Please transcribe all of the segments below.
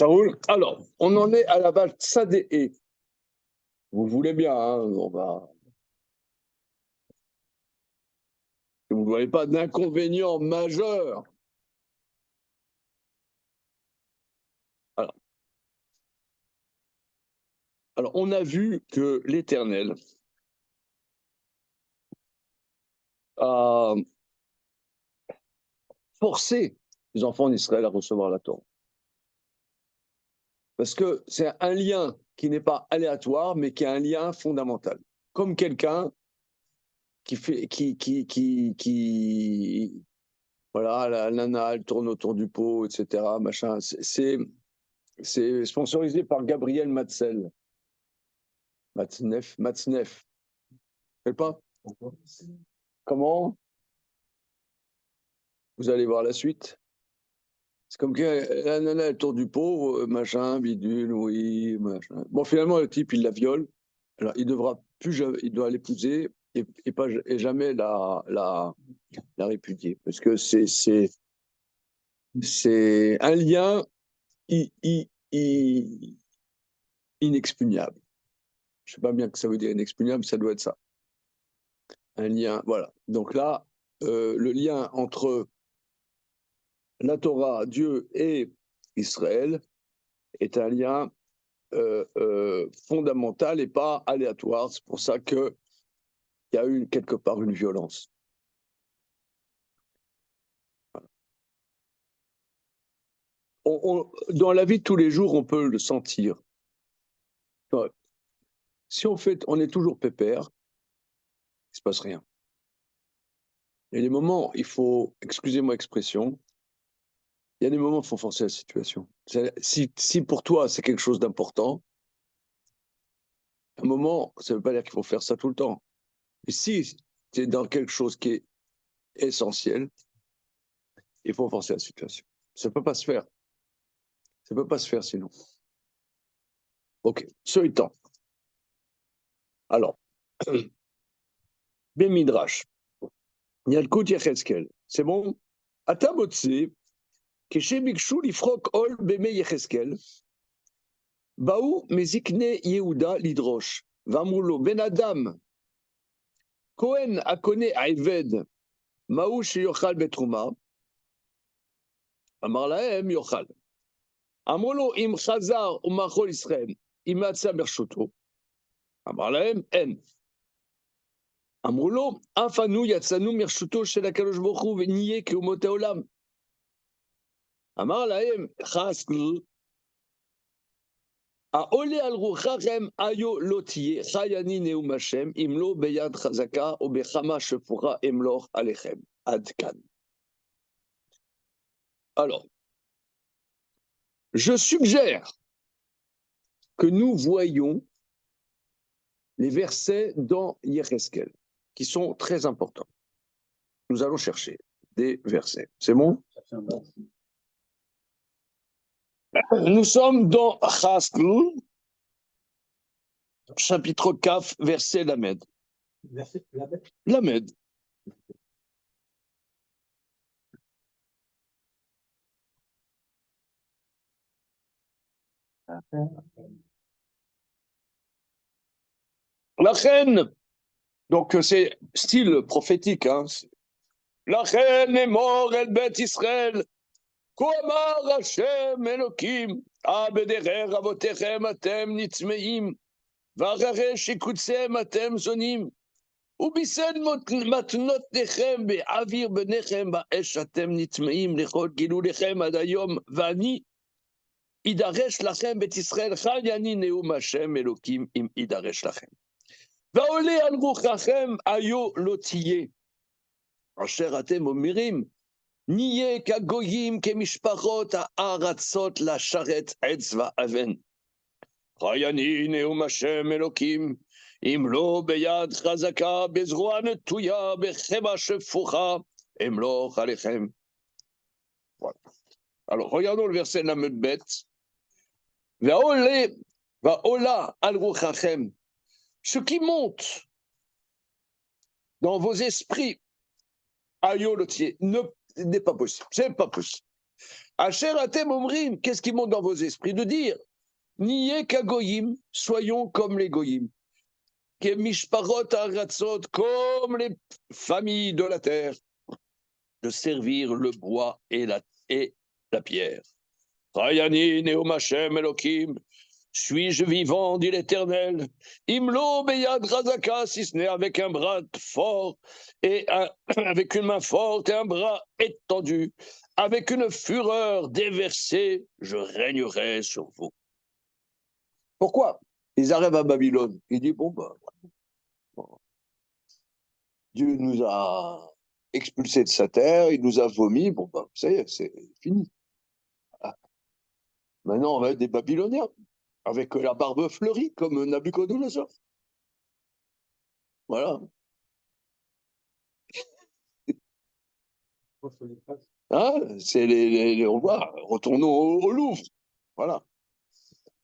Ça roule? Alors, on en est à la page Tsadé. Vous voulez bien, hein, on va. Vous ne voyez pas d'inconvénient majeur. Alors, on a vu que l'Éternel a forcé les enfants d'Israël à recevoir la Torah. Parce que c'est un lien qui n'est pas aléatoire, mais qui est un lien fondamental. Comme quelqu'un qui fait, voilà, la nana, elle tourne autour du pot, etc. Machin. C'est sponsorisé par Gabriel Matzel. Matznef. Faites pas? Comment? Vous allez voir la suite. C'est comme que la nana, elle tourne du pot, machin, bidule, oui, machin. Bon, finalement, le type, il la viole. Alors, il doit l'épouser et jamais la répudier. Parce que c'est un lien inexpugnable. Je ne sais pas bien que ça veut dire inexpugnable, ça doit être ça. Un lien, voilà. Donc là, le lien entre la Torah, Dieu et Israël est un lien fondamental et pas aléatoire. C'est pour ça qu'il y a eu quelque part une violence. Dans la vie de tous les jours, on peut le sentir. Si on est toujours pépère, il ne se passe rien. Il y a des moments, il faut, excusez-moi l'expression, il y a des moments où il faut forcer la situation. Si pour toi c'est quelque chose d'important, un moment, ça ne veut pas dire qu'il faut faire ça tout le temps. Mais si tu es dans quelque chose qui est essentiel, il faut forcer la situation. Ça ne peut pas se faire. Ça ne peut pas se faire sinon. Ok, ce étant. Alors, Ben Midrash, Yalkut Yecheskel, c'est bon? Atabotse, Keshebikshu Lifrok Ol Beme Yecheskel, Baou Mezikne Yehuda Lidrosh, Vamulo Ben Adam, Kohen Akone Aived, Maou Sheyochal Betruma, Amar Lahem Yochal. Amolo Im Chazar Umachol Israël, Imatsa Bershoto, Amar Lahem En. אמרו לו, אף אנו יצאנו מרשותו של הקדוש ברוך הוא ונהיה כאומות העולם. אמר להם, חסקל, העולה על רוחכם היו לא תהיה, חי אני נאום השם, אם לא ביד חזקה או בחמה שפוכה אמלוך עליכם. עד כאן. Alors, je suggère que nous voyions les versets dans Yecheskel, qui sont très importants. Nous allons chercher des versets. C'est bon? Nous sommes dans Chaskel, chapitre Kaf, verset Lamed. Lamed. La reine, donc c'est style prophétique, hein. La reine est mort, el bet Israël. Koamar Hashem Elokim, abederer avotechem atem nitzmeim, varare shikutsem atem zonim, ubised matnot nechem be'avir benechem ba'esh atem nitzmeim lechol gilu lechem ad hayom, vani idaresh lachem bet Israël, chal yani neum Hashem Elokim im idaresh lachem. והעולה על רוחכם היו לא תהיה, אשר אתם אומרים, נהיה כגויים כמשפחות הארצות לשרת עץ ואבן. חי אני נאום השם אלוקים, אם לא ביד חזקה, בזרוע נטויה, בחמה שפוכה, אמלוך עליכם. Alors, regardons le verset Lamed והעולה על רוחכם, ce qui monte dans vos esprits, ayolotier, n'est pas possible. C'est pas possible. Asher atem omrim, qu'est-ce qui monte dans vos esprits de dire? Niye kagoyim, soyons comme les goyim. Kemishparot haratzot, comme les familles de la terre, de servir le bois et la pierre. Rayanin et Omashem Elohim, suis-je vivant, dit l'Éternel? Imlo beyad razaka, si ce n'est avec un bras fort et avec une main forte et un bras étendu, avec une fureur déversée, je régnerai sur vous. Pourquoi? Ils arrivent à Babylone. Il dit, bon, Dieu nous a expulsés de sa terre, il nous a vomi, bon, ça y est, c'est fini. Ah. Maintenant, on va être des Babyloniens, avec la barbe fleurie, comme Nabucodonosor. Voilà. Hein, c'est on voit, retournons au Louvre. Voilà.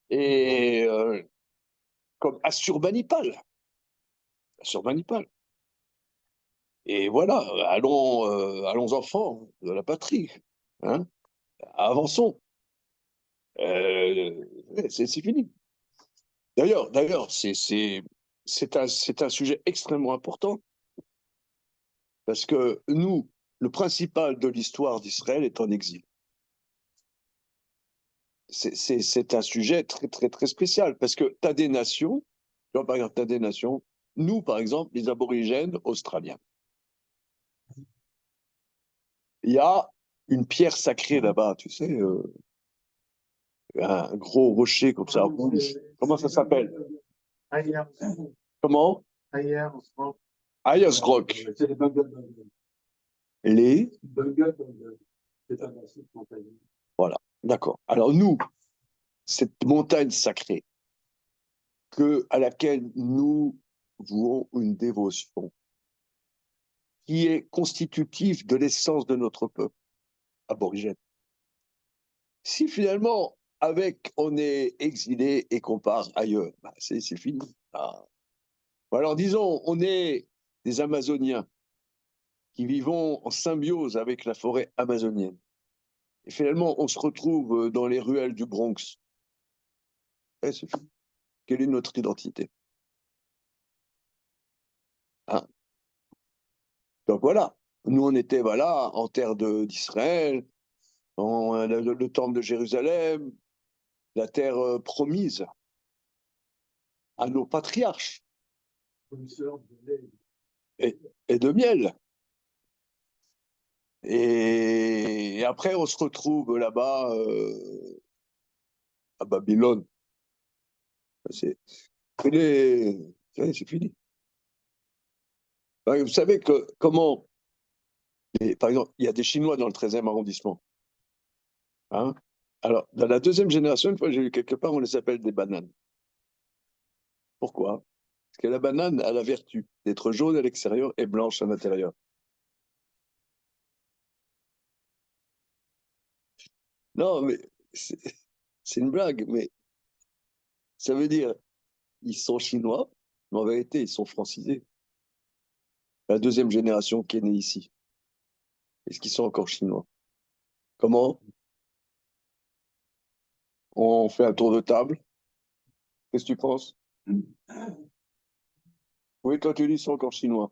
Et comme Assurbanipal. Assurbanipal. Et voilà, allons enfants de la patrie. Hein, avançons. C'est fini. D'ailleurs, c'est un sujet extrêmement important parce que nous, le principal de l'histoire d'Israël est en exil. C'est un sujet très, très, très spécial parce que tu as des nations, par exemple, tu as des nations, nous, par exemple, les aborigènes australiens. Il y a une pierre sacrée là-bas, tu sais, un gros rocher comme ça, rouge. Comment ça s'appelle? Comment? Ayers Rock. Les Voilà, d'accord. Alors nous, cette montagne sacrée à laquelle nous vouons une dévotion qui est constitutive de l'essence de notre peuple aborigène. Si finalement, on est exilé et qu'on part ailleurs, c'est fini. Ah. Alors disons, on est des Amazoniens qui vivons en symbiose avec la forêt amazonienne. Et finalement, on se retrouve dans les ruelles du Bronx. C'est fini. Quelle est notre identité? Hein? Donc voilà, nous on était en terre d'Israël, le temple de Jérusalem, la terre promise à nos patriarches et de miel. Et après on se retrouve là-bas à Babylone. C'est fini. Vous savez comment, par exemple, il y a des Chinois dans le 13e arrondissement. Hein? Alors, dans la deuxième génération, une fois j'ai lu quelque part, on les appelle des bananes. Pourquoi? Parce que la banane a la vertu d'être jaune à l'extérieur et blanche à l'intérieur. Non, mais c'est une blague, mais ça veut dire ils sont chinois, mais en vérité, ils sont francisés. La deuxième génération qui est née ici. Est-ce qu'ils sont encore chinois? Comment? On fait un tour de table. Qu'est-ce que tu penses? Oui, toi, tu dis qu'ils sont encore chinois.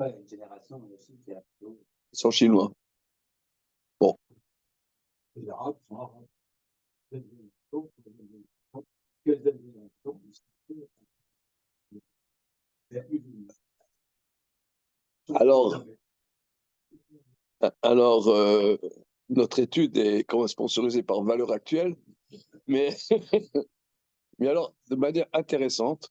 Ils sont chinois. Bon. Alors, notre étude est sponsorisée par Valeurs Actuelles, mais, mais alors, de manière intéressante,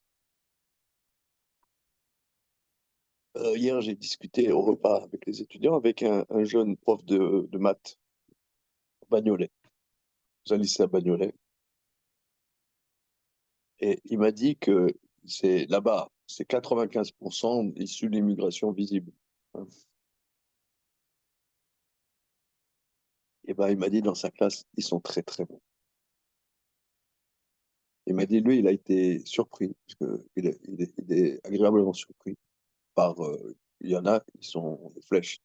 hier, j'ai discuté au repas avec les étudiants avec un jeune prof de maths, Bagnolet, dans un lycée à Bagnolet. Et il m'a dit que là-bas, c'est 95% issus de l'immigration visible. Et ben, il m'a dit dans sa classe, ils sont très très bons. Il m'a dit, lui, il a été surpris, parce qu'il il est agréablement surpris par il y en a, ils sont des flèches.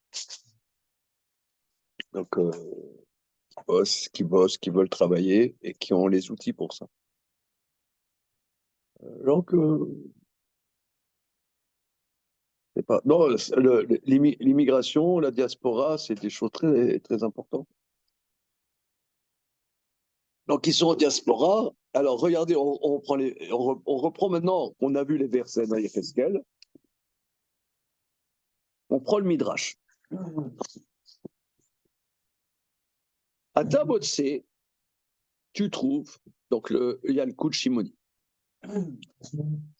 Donc, qui veulent travailler et qui ont les outils pour ça. Donc, c'est pas. Non, l'immigration, la diaspora, c'est des choses très, très importantes. Donc, ils sont en diaspora. Alors, regardez, on reprend maintenant, on a vu les versets dans Yecheskel. On prend le Midrash. À Tabotse, tu trouves, donc il y a le coup de Shimoni.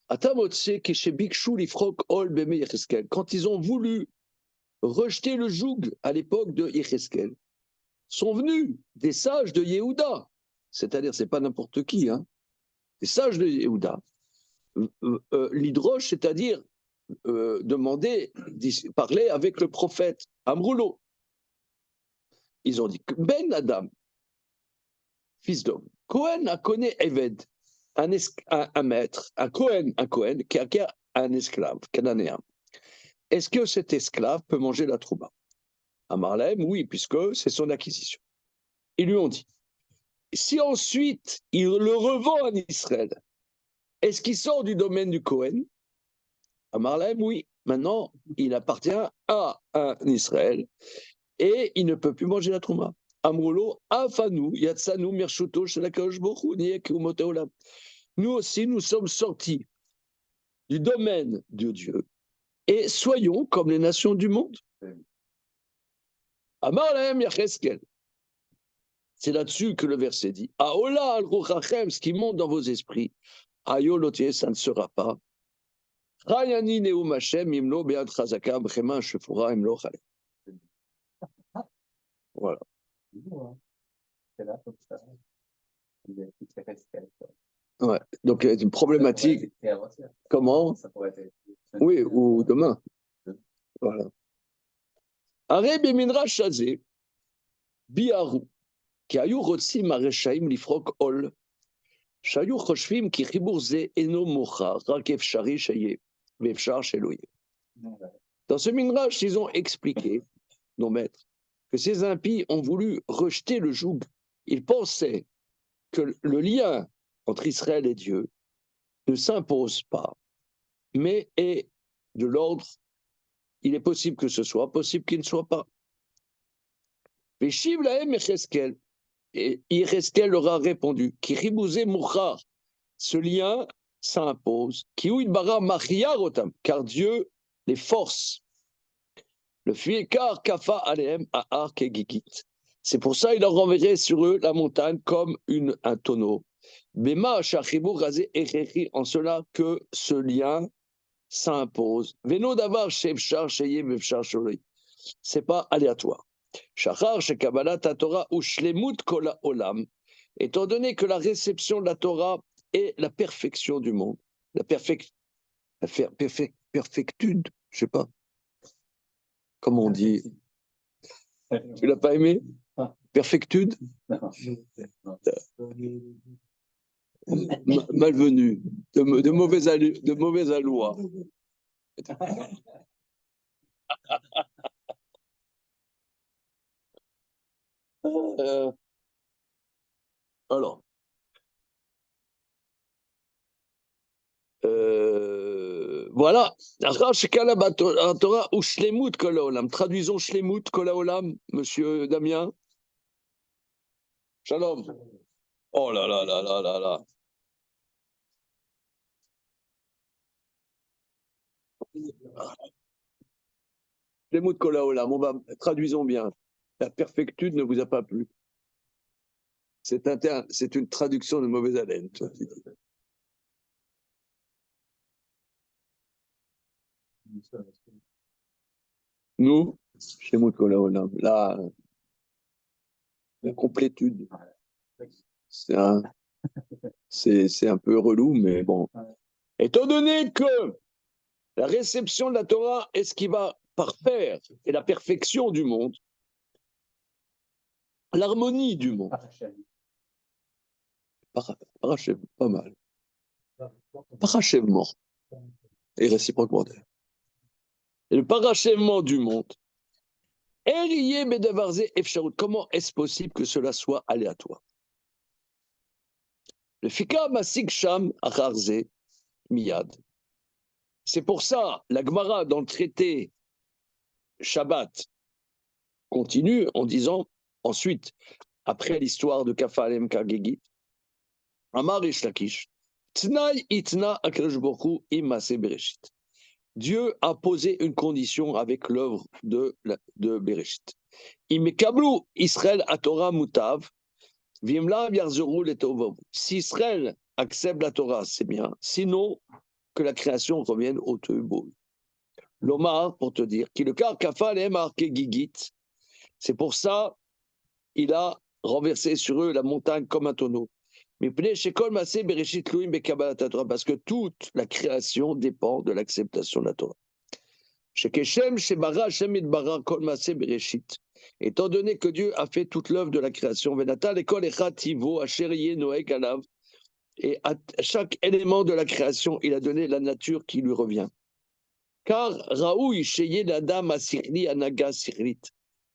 À Tabotse, Keshebikshu Lifrok Ol Beme Yecheskel. Quand ils ont voulu rejeter le joug à l'époque de Yecheskel, sont venus des sages de Yehuda. C'est-à-dire, c'est pas n'importe qui, hein. Les sages de Yehuda. L'hydroche, c'est-à-dire demander, parler avec le prophète Amroulo. Ils ont dit Ben Adam, fils d'homme, Cohen a connu Eved, un maître, un Cohen qui acquiert un esclave cananéen. Est-ce que cet esclave peut manger la trouba? Amarlem, oui, puisque c'est son acquisition. Ils lui ont dit, si ensuite il le revend en Israël, est-ce qu'il sort du domaine du Cohen? Amarlem, oui. Maintenant, il appartient à un Israël et il ne peut plus manger la trouma. Amroulo, Afanu, Yatsanu, Mirshuto, Shelakadosh Baruch Hu, Olam. Nous aussi, nous sommes sortis du domaine de Dieu et soyons comme les nations du monde. Amarlem Yacheskel. C'est là-dessus que le verset dit Aola al-Ruchachem, ce qui monte dans vos esprits, Ayolotier, ça ne sera pas. Rayani Neum Hashem, Imlo Bead Chazaka, Bchema Shefura, Imlo Chale. Voilà. Ouais. Donc, une problématique. Comment? Oui, ou demain. Voilà. Aré Beminra Shazé, Biaru, qui a eu Rotsim Areshaim Lifrok Ol, Shayu Choshvim qui Chibourze Eno Mocha, Rakev Shari Shaye, Vefshar Sheloye. Dans ce Mindrash, ils ont expliqué, nos maîtres, que ces impies ont voulu rejeter le joug. Ils pensaient que le lien entre Israël et Dieu ne s'impose pas, mais est de l'ordre, il est possible que ce soit, possible qu'il ne soit pas. Veshiv lahem Yecheskel, et Yecheskel leur a répondu, qui ribouzé mouchar, ce lien s'impose, qui ou bara machia rotam, car Dieu les force. Le fiekar kafa alehem ahar kegigit. C'est pour ça il a renverré sur eux la montagne comme un tonneau. Bema shachibou razé echechi, en cela que ce lien s'impose. Veno davar shevshar sheye vevshar sholoi. C'est pas aléatoire. Shachar shekabbalat Torah ou shlemut kola olam. Étant donné que la réception de la Torah est la perfection du monde, la perfectude, je sais pas. Comment on dit? Tu l'as pas aimé? Perfectude? Malvenu, de mauvaise alloi. Alors, voilà. Traduisons Shlemut Kolaolam, monsieur Damien. Shalom. Oh là là là là là là. Shlemut Kolaolam, traduisons bien. La perfectude ne vous a pas plu. C'est une traduction de mauvaise haleine. Nous, Shlemut Kolaolam, là, la complétude. C'est un peu relou, mais bon. Étant donné que la réception de la Torah est ce qui va parfaire et la perfection du monde, l'harmonie du monde. Parachève, pas mal. Parachèvement. Et réciproquement d'ailleurs. et le parachèvement du monde. Comment est-ce possible que cela soit aléatoire? Le Fika Masik Sham Acharze Miyad. C'est pour ça, la Gemara dans le traité Shabbat continue en disant ensuite, après l'histoire de Kafalem Kagegi, Amar Ish Lakish, Tnai Itna Akadosh Baruch Hu Imase Bereshit. Dieu a posé une condition avec l'œuvre de Bereshit. Imekablu Israël à Torah Mutav, Vimla Yarzeru Letovavu. Si Israël accepte la Torah, c'est bien. Sinon, que la création revienne au Teubo. L'Omar, pour te dire, qui le car Kafal est marqué Gigit. C'est pour ça il a renversé sur eux la montagne comme un tonneau. Mais parce que toute la création dépend de l'acceptation de la Torah. Étant donné que Dieu a fait toute l'œuvre de la création, et à chaque élément de la création, il a donné la nature qui lui revient. Car Raoui Sheyed Adam Asirli Anaga Sirlit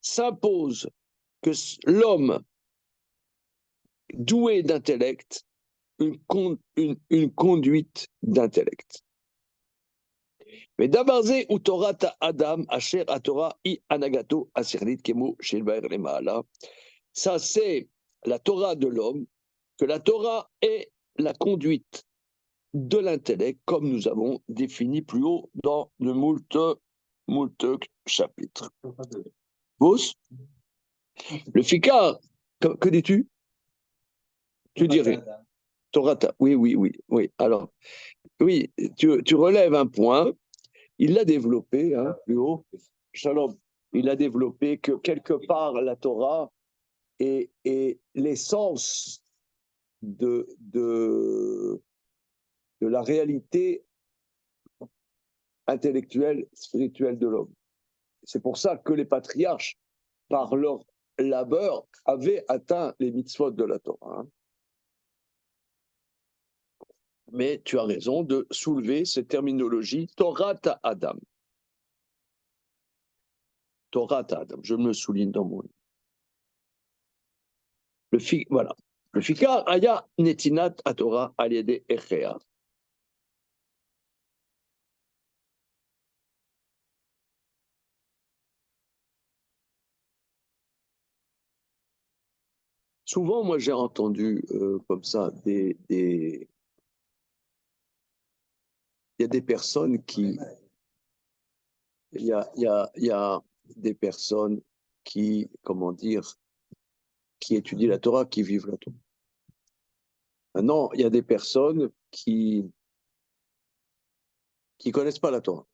s'impose que l'homme doué d'intellect, une conduite d'intellect. Mais d'Abarze ou Torah Adam, Asher à Torah, I Anagato, Asirlit, Kemo, Shilbaer Lemaala. Ça, c'est la Torah de l'homme, que la Torah est la conduite de l'intellect, comme nous avons défini plus haut dans le moult chapitre. Bous, le Fikar, que dis-tu? Tu dirais Torata, oui. Alors, oui, tu relèves un point. Il l'a développé plus haut. Shalom. Il a développé que quelque part la Torah est l'essence de la réalité intellectuelle, spirituelle de l'homme. C'est pour ça que les patriarches, par leur labeur, avaient atteint les mitzvot de la Torah. Mais tu as raison de soulever cette terminologie Torah Adam. Torah Adam, je me souligne dans mon livre. Voilà. Le Fikar Aya Netinat à Torah Aliede Echea. Souvent, moi, j'ai entendu comme ça il y a des personnes qui, il y a des personnes qui, comment dire, qui étudient la Torah, qui vivent la Torah. Maintenant, il y a des personnes qui connaissent pas la Torah,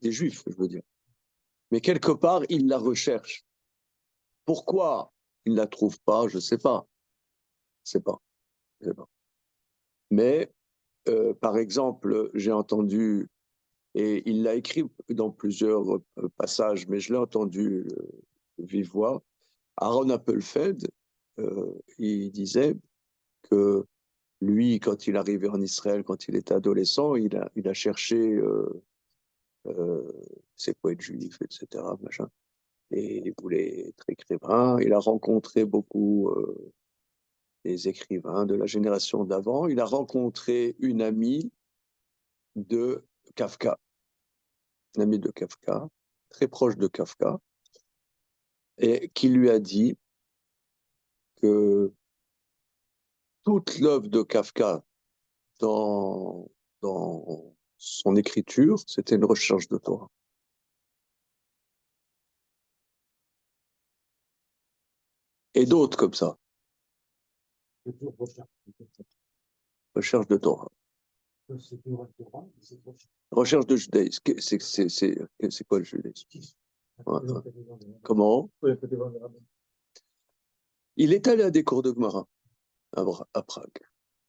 des Juifs, je veux dire. Mais quelque part, ils la recherchent. Pourquoi ils ne la trouvent pas, je ne sais pas. Je sais pas. Mais, par exemple, j'ai entendu, et il l'a écrit dans plusieurs passages, mais je l'ai entendu vive voix, Aaron Appelfeld, il disait que lui, quand il arrivait en Israël, quand il était adolescent, il a cherché c'est quoi être juif, etc. Machin. Et il voulait être écrivain. Il a rencontré beaucoup des écrivains de la génération d'avant. Il a rencontré une amie de Kafka, une amie de Kafka, très proche de Kafka, et qui lui a dit que toute l'œuvre de Kafka dans son écriture, c'était une recherche de Torah. Et d'autres comme ça. Recherche de Torah. Recherche de judaïsme. C'est quoi le judaïsme? Comment? Il est allé à des cours de Gemara à Prague.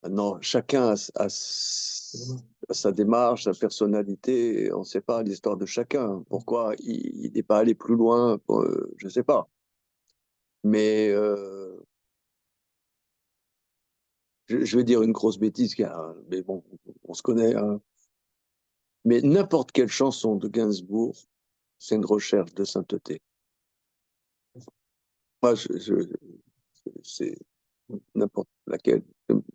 Maintenant, chacun a sa démarche, sa personnalité. On ne sait pas l'histoire de chacun. Pourquoi il n'est pas allé plus loin, je ne sais pas. Mais je vais dire une grosse bêtise, mais bon, on se connaît. Hein. Mais n'importe quelle chanson de Gainsbourg, c'est une recherche de sainteté. Moi, c'est n'importe laquelle,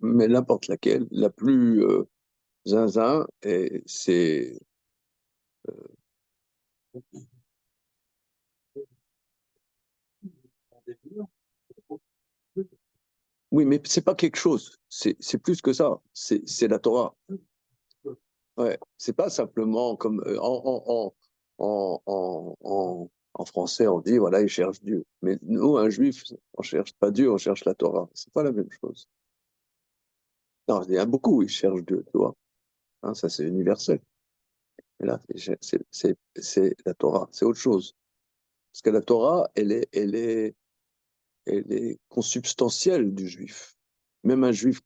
mais n'importe laquelle, la plus zinzin, et c'est oui, mais c'est pas quelque chose, c'est plus que ça, c'est la Torah. Ouais, c'est pas simplement comme en français on dit voilà, il cherche Dieu. Mais nous, un juif, on cherche pas Dieu, on cherche la Torah. C'est pas la même chose. Non, il y a beaucoup, ils cherchent Dieu, tu vois. Hein, ça, c'est universel. Mais là, c'est la Torah, c'est autre chose. Parce que la Torah, elle est consubstantielle du juif. Même un juif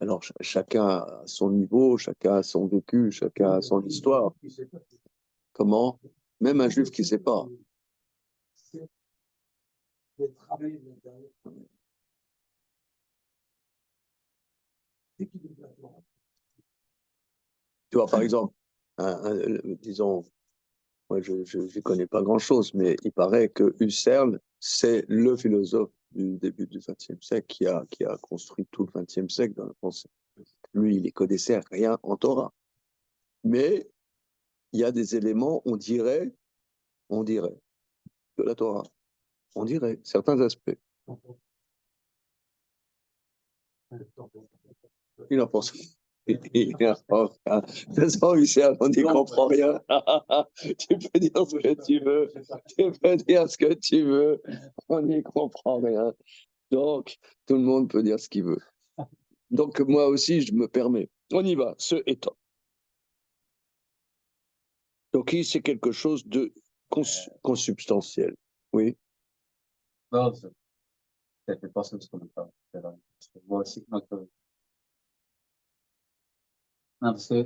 alors chacun a son niveau, chacun a son vécu, chacun a son histoire. Comment? Même un juif qui ne sait pas. Tu vois, par exemple, disons, moi je ne connais pas grand-chose, mais il paraît que Husserl, c'est le philosophe du début du XXe siècle qui a construit tout le XXe siècle dans la pensée. Lui, il ne connaissait rien en Torah. Mais il y a des éléments, on dirait, de la Torah. On dirait, certains aspects. Il en pense. De toute façon, Michel, on n'y comprend rien. Tu peux dire ce que tu veux. Tu peux dire ce que tu veux. On n'y comprend rien. Donc, tout le monde peut dire ce qu'il veut. Donc, moi aussi, je me permets. On y va, ce étant. Donc, c'est quelque chose de consubstantiel. Oui. Non, ça fait penser à ce qu'on a parlé. Moi aussi, non, parce que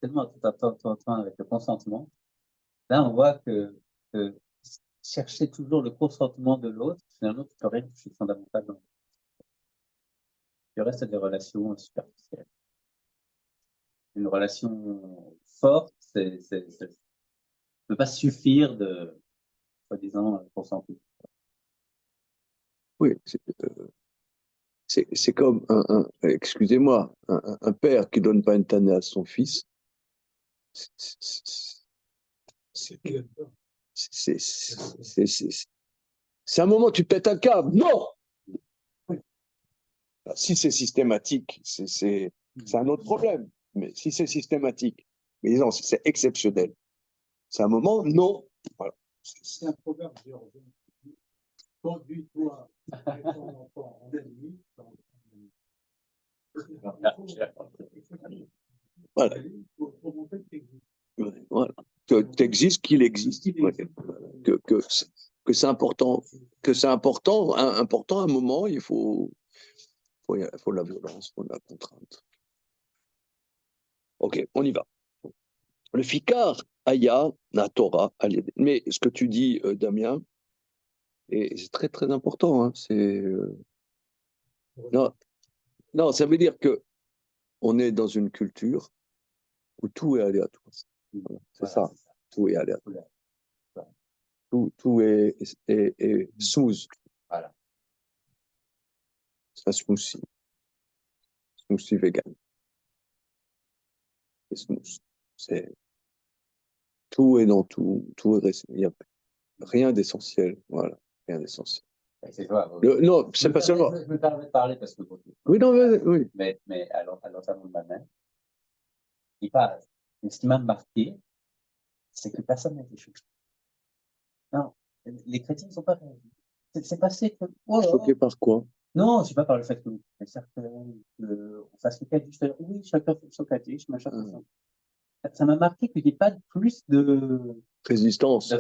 tellement tout à temps avec le consentement, là, on voit que chercher toujours le consentement de l'autre, finalement, tu peux rien toucher fondamentalement. Le reste, c'est des relations superficielles. Une relation forte, ne peut pas suffire de, soi-disant, consentement. Oui, c'est comme excusez-moi, un père qui donne pas une tannée à son fils. C'est un moment où tu pètes un câble. Non! Si c'est systématique, c'est un autre problème. Mais si c'est systématique, mais disons, si c'est exceptionnel, c'est un moment, non. Voilà. C'est un proverbe géorgien. Conduis-toi ton enfant en ennemi. Voilà. Voilà. Que tu existes, qu'il existe. Ouais. Que c'est important, important à un moment, il faut la violence, faut la contrainte. Ok, on y va. Le fikar aya na Torah. Mais ce que tu dis, Damien, et c'est très très important. Hein, non, ça veut dire que on est dans une culture où tout est aléatoire. Voilà, c'est ça. Tout est aléatoire. Tout est smooth. Voilà. C'est un smoothie. Smoothie vegan. C'est smooth. Tout est dans tout. Il n'y a rien d'essentiel. Voilà. Rien d'essentiel. Non, c'est pas seulement. Je me permets de parler parce que. Oui, non, oui. Mais à l'entament de ma mère, il parle. Et ce qui m'a marqué, c'est que personne n'a été choqué. Non, les chrétiens ne sont pas réagis. C'est passé que. Oh, choqué par quoi? Non, c'est pas par le fait que on fasse le caddie. Oui, chacun fait son caddie, machin. Ça m'a marqué qu'il n'y ait pas plus de résistance.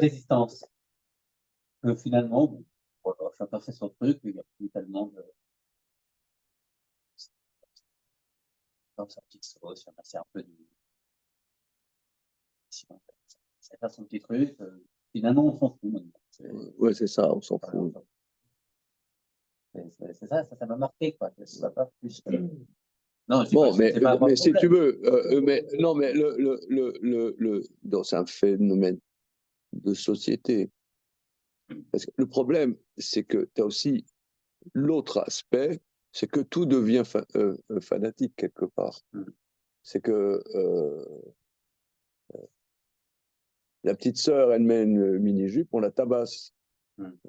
Finalement, bon, voilà, chacun fait son truc, il n'y a plus tellement de. Comme sa petite sauce, c'est un peu du. Ça fait son petit truc. Finalement, on s'en fout maintenant. Ouais, c'est ça, on s'en fout. C'est ça m'a marqué, quoi. Ça pas plus. Non, bon, mais si tu veux, non, mais non, c'est un phénomène de société. Parce que le problème, c'est que tu as aussi l'autre aspect, c'est que tout devient fanatique quelque part. C'est que la petite sœur, elle met une mini-jupe, on la tabasse.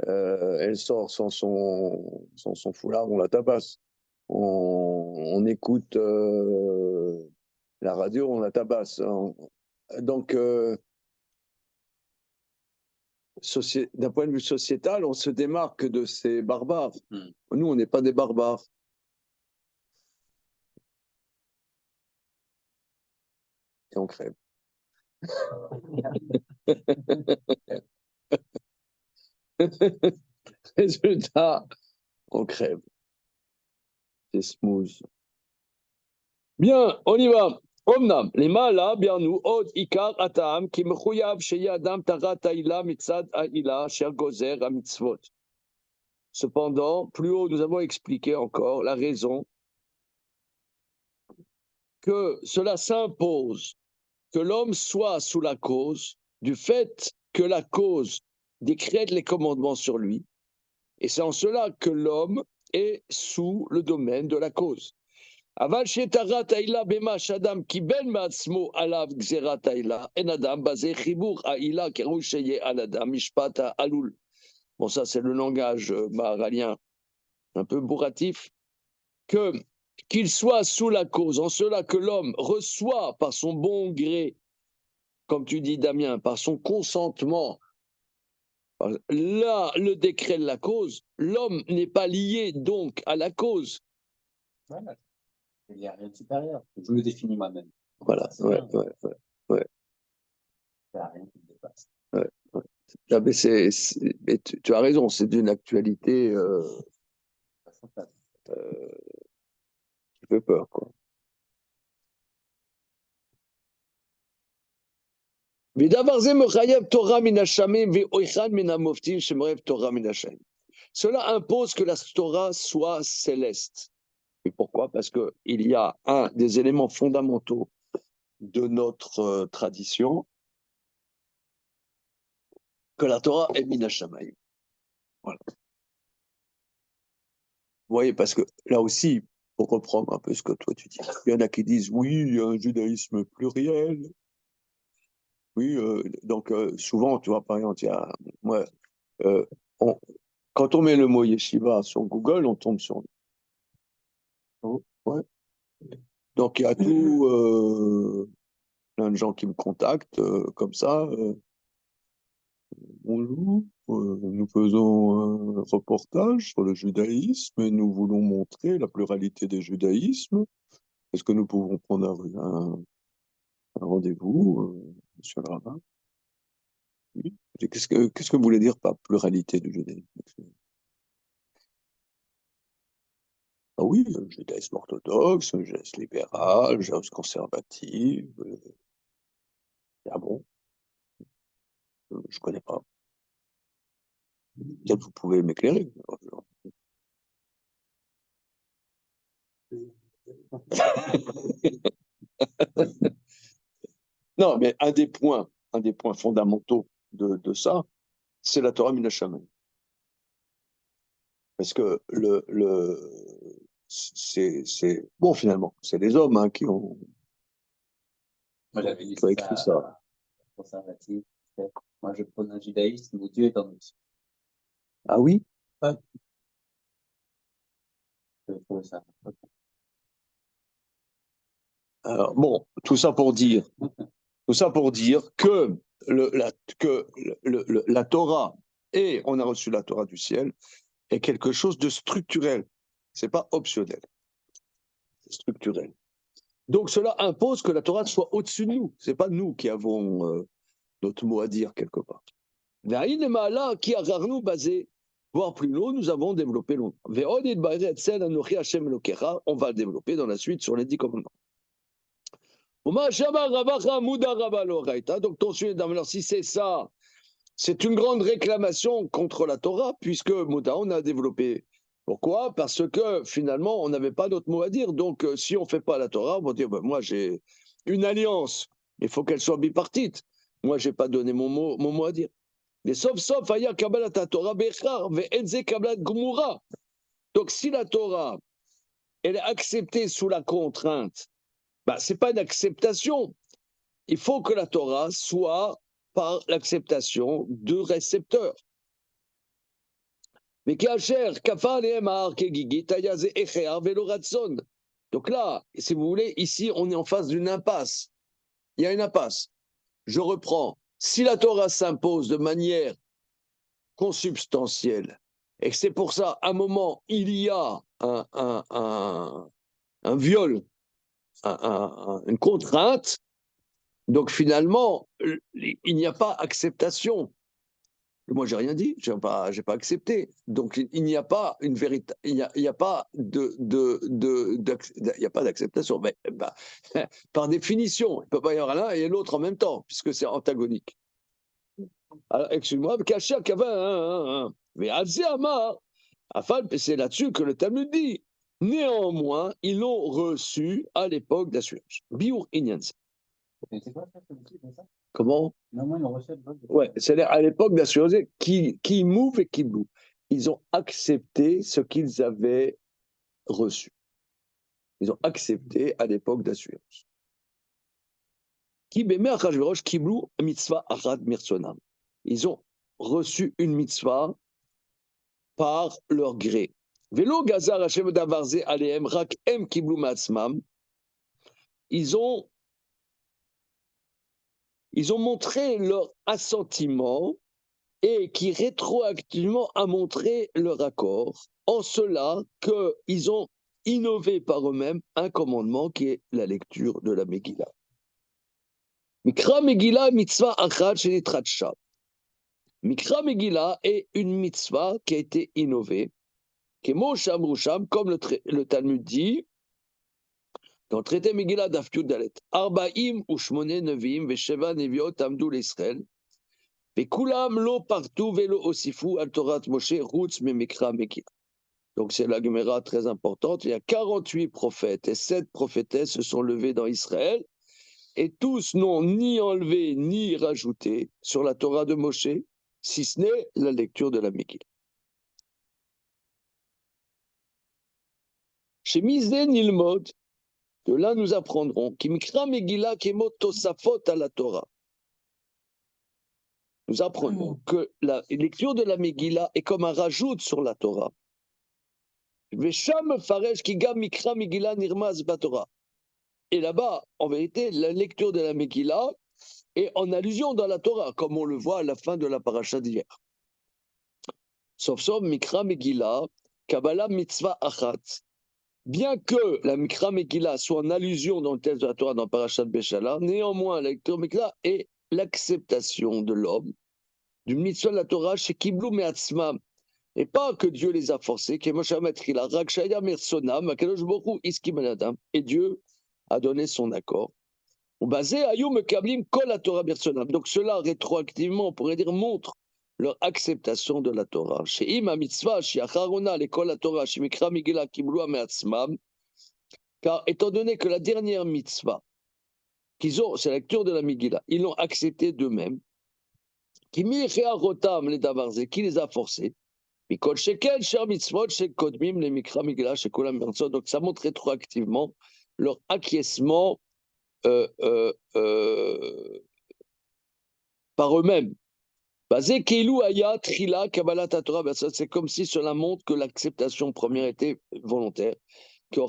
Elle sort sans son foulard, on la tabasse. On écoute la radio, on la tabasse. Donc, d'un point de vue sociétal, on se démarque de ces barbares. Nous, on n'est pas des barbares. Et on crève. Résultat, on crève. C'est smooth. Bien, on y va. Omnam, lema la bianu od ikar atam ki mechuyav sheye adam tarat ha'ila mitzad ha'ila sher gozer ha'mitzvot. Cependant, plus haut, nous avons expliqué encore la raison que cela s'impose, que l'homme soit sous la cause du fait que la cause décrète les commandements sur lui, et c'est en cela que l'homme est sous le domaine de la cause. אבל שטהרת העילה במה שאדם קיבל מעצמו עליו גזירת העילה, אין אדם בזה חיבור העילה כראוי שיהיה על אדם משפט העלול. Bon, ça c'est le langage maharalien un peu bourratif, qu'il soit sous la cause, en cela que l'homme reçoit par son bon gré, comme tu dis Damien, par son consentement, là le décret de la cause, l'homme n'est pas lié donc à la cause. Voilà. Il n'y a rien de supérieur. Je le définis moi-même. Voilà, ouais. Il n'y a rien qui me dépasse. Ouais. Ah, mais tu as raison, c'est d'une actualité qui fait peur, quoi. Cela impose que la Torah soit céleste. Et pourquoi? Parce qu'il y a un des éléments fondamentaux de notre tradition, que la Torah est min hashamayim. Voilà. Vous voyez, parce que là aussi, pour reprendre un peu ce que toi tu dis, il y en a qui disent oui, il y a un judaïsme pluriel. Oui, donc souvent, tu vois, par exemple, il y a, moi, quand on met le mot yeshiva sur Google, on tombe sur. Ouais. Donc il y a tout, plein de gens qui me contactent comme ça. Bonjour, nous faisons un reportage sur le judaïsme et nous voulons montrer la pluralité des judaïsmes. Est-ce que nous pouvons prendre un rendez-vous, monsieur le rabbin? Oui. Qu'est-ce que vous voulez dire par pluralité du judaïsme? Ah oui, le judaïsme orthodoxe, le judaïsme libéral, le judaïsme conservatif. Ah bon? Je ne connais pas. Peut-être vous pouvez m'éclairer. Non, mais un des points fondamentaux de ça, c'est la Torah min hashamayim. Parce que c'est bon finalement, c'est les hommes qui ont écrit ça. Conservatif. Moi, je prône un judaïsme où Dieu est en nous. Ah oui? Ouais. Je trouve ça. Alors, bon, tout ça pour dire que la Torah, et on a reçu la Torah du ciel, est quelque chose de structurel. C'est pas optionnel. C'est structurel. Donc cela impose que la Torah soit au-dessus de nous. C'est pas nous qui avons notre mot à dire quelque part. Qui a nous basé, voire plus haut, nous avons développé longtemps. On va le développer dans la suite sur les 10 commandements. Donc ton sujet, alors si c'est ça, c'est une grande réclamation contre la Torah, puisque Mouda, on a développé. Pourquoi? Parce que finalement, on n'avait pas d'autre mot à dire. Donc si on ne fait pas la Torah, on va dire, moi j'ai une alliance, il faut qu'elle soit bipartite. Moi, je n'ai pas donné mon mot à dire. Mais sauf, aya kabbalat Torah bechar, ve'enze kabbalat gmura. Donc, si la Torah, elle est acceptée sous la contrainte, bah, ce n'est pas une acceptation. Il faut que la Torah soit par l'acceptation de récepteurs. Mais donc là, si vous voulez, ici, on est en face d'une impasse. Il y a une impasse. Je reprends. Si la Torah s'impose de manière consubstantielle, et que c'est pour ça, à un moment, il y a un viol, une contrainte, donc finalement, il n'y a pas acceptation. Moi, j'ai rien dit, j'ai pas accepté. Donc, il n'y a pas une vérité, il n'y a pas il y a pas d'acceptation. Mais bah, par définition, il ne peut pas y avoir l'un et l'autre en même temps, puisque c'est antagonique. Alors, excuse-moi, caché à Kavin, mais Azéama, c'est là-dessus que le Talmud dit. Néanmoins, ils l'ont reçu à l'époque d'Assurance. Biur Inyanse. C'est quoi ça, c'est ça? Comment? Non, ils ont reçu le vote. Ouais, c'est-à-dire à l'époque d'Assurance, qui move et qui blue. Ils ont accepté ce qu'ils avaient reçu. Ils ont accepté à l'époque d'Assurance. Qui bémet Achashverosh kiblu mitzvah achad mirsonam. Ils ont reçu une mitzvah par leur gré. Velo gazar Hashem davarze alehem rak em kiblu maatzmam. Ils ont montré leur assentiment et qui rétroactivement a montré leur accord, en cela qu'ils ont innové par eux-mêmes un commandement qui est la lecture de la Megillah. Mikra Megillah mitzvah achad shenitratsha. Mikra Megillah est une mitzvah qui a été innovée, Kemo Sham Rusham, comme le Talmud dit, dans le traité Megillah d'Af Yud Dalet, Arbaim ushmone nevim vesheva neviot amdu l'Israël, vekulam lo partout velo osifu al Torat Moshe rutz memikra Megillah. Donc c'est la Gemara très importante. Il y a 48 prophètes et 7 prophétesses se sont levés dans Israël et tous n'ont ni enlevé ni rajouté sur la Torah de Moshe, si ce n'est la lecture de la Megillah. Chez Mizé Nilmod, de là nous apprendrons Kimikra Megillah Kemot Tosafot à la Torah. Nous apprenons que la lecture de la Megillah est comme un rajout sur la Torah. Vesham Faresh Kiga Mikra Megillah Nirmaz Batorah. Et là-bas, en vérité, la lecture de la Megillah est en allusion dans la Torah, comme on le voit à la fin de la paracha d'hier. Sauf Mikra Megillah, Kabbalah Mitzvah Achat. Bien que la Mikra Megillah soit en allusion dans le texte de la Torah dans Parashat Beshalach, néanmoins, la lecture Megillah est l'acceptation de l'homme du mitzvah de la Torah chez Kiblu Me'atzmam. Et pas que Dieu les a forcés, et Dieu a donné son accord. Donc cela, rétroactivement, on pourrait dire, montre leur acceptation de la Torah. Car étant donné que la dernière mitzvah qu'ils ont, c'est la lecture de la Megillah, ils l'ont acceptée d'eux-mêmes, qui les a forcés. Donc ça montre rétroactivement leur acquiescement par eux-mêmes. C'est comme si cela montre que l'acceptation première était volontaire. Car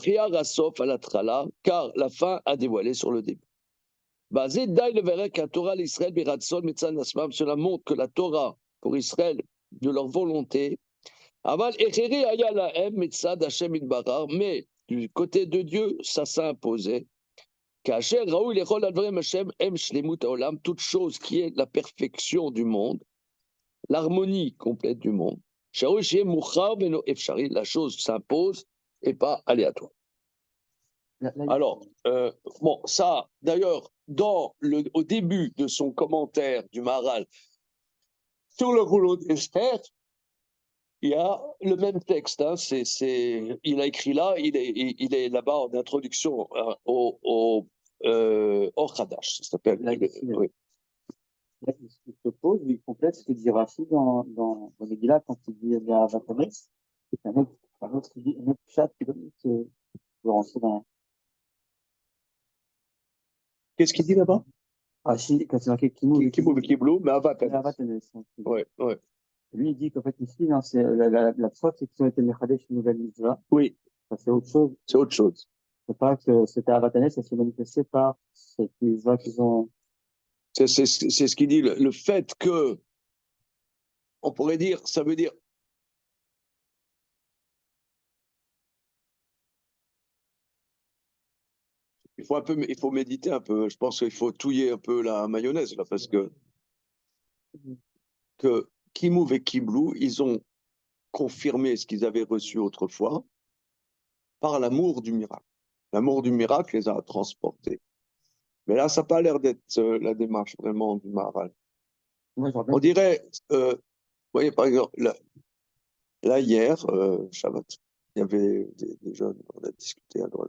la fin a dévoilé sur le début. Cela montre que la Torah pour Israël, de leur volonté, mais du côté de Dieu, ça s'imposait. Toute chose qui est la perfection du monde, l'harmonie complète du monde. La chose s'impose et pas aléatoire. Alors, bon, ça, d'ailleurs, au début de son commentaire du Maharal sur le rouleau d'Esther, il y a le même texte. Hein, il a écrit là, il est là-bas en introduction au Chadash, ça s'appelle. Oui. Là, il se pose, il complète ce que dit Rachid dans Megillah quand il dit la Vatanet. C'est un autre chat qui veut rentrer dans. Qu'est-ce qu'il dit là-bas? Rachid, quand c'est marqué Kimou, Kibou, Kiblou, mais Avaten. la Vatanet. Ouais, ouais. Lui, il dit qu'en fait, ici, non, c'est la preuve, c'est qu'ils ont été Mechadesh, une nouvelle mitzvah. Oui, Ça, c'est autre chose. c'est autre chose. C'est pas que c'était Avatanet, ça s'est manifesté par cette mitzvah qu'ils ont. C'est ce qu'il dit. Le fait que, on pourrait dire, ça veut dire. Il faut méditer un peu. Je pense qu'il faut touiller un peu la mayonnaise, là, parce que Kimouv et Kiblou, ils ont confirmé ce qu'ils avaient reçu autrefois par l'amour du miracle. L'amour du miracle les a transportés. Mais là, ça n'a pas l'air d'être la démarche vraiment du Maharal. Moi, je rappelle On dirait, vous voyez, par exemple, là hier, Shabbat, il y avait des jeunes, on a discuté, alors,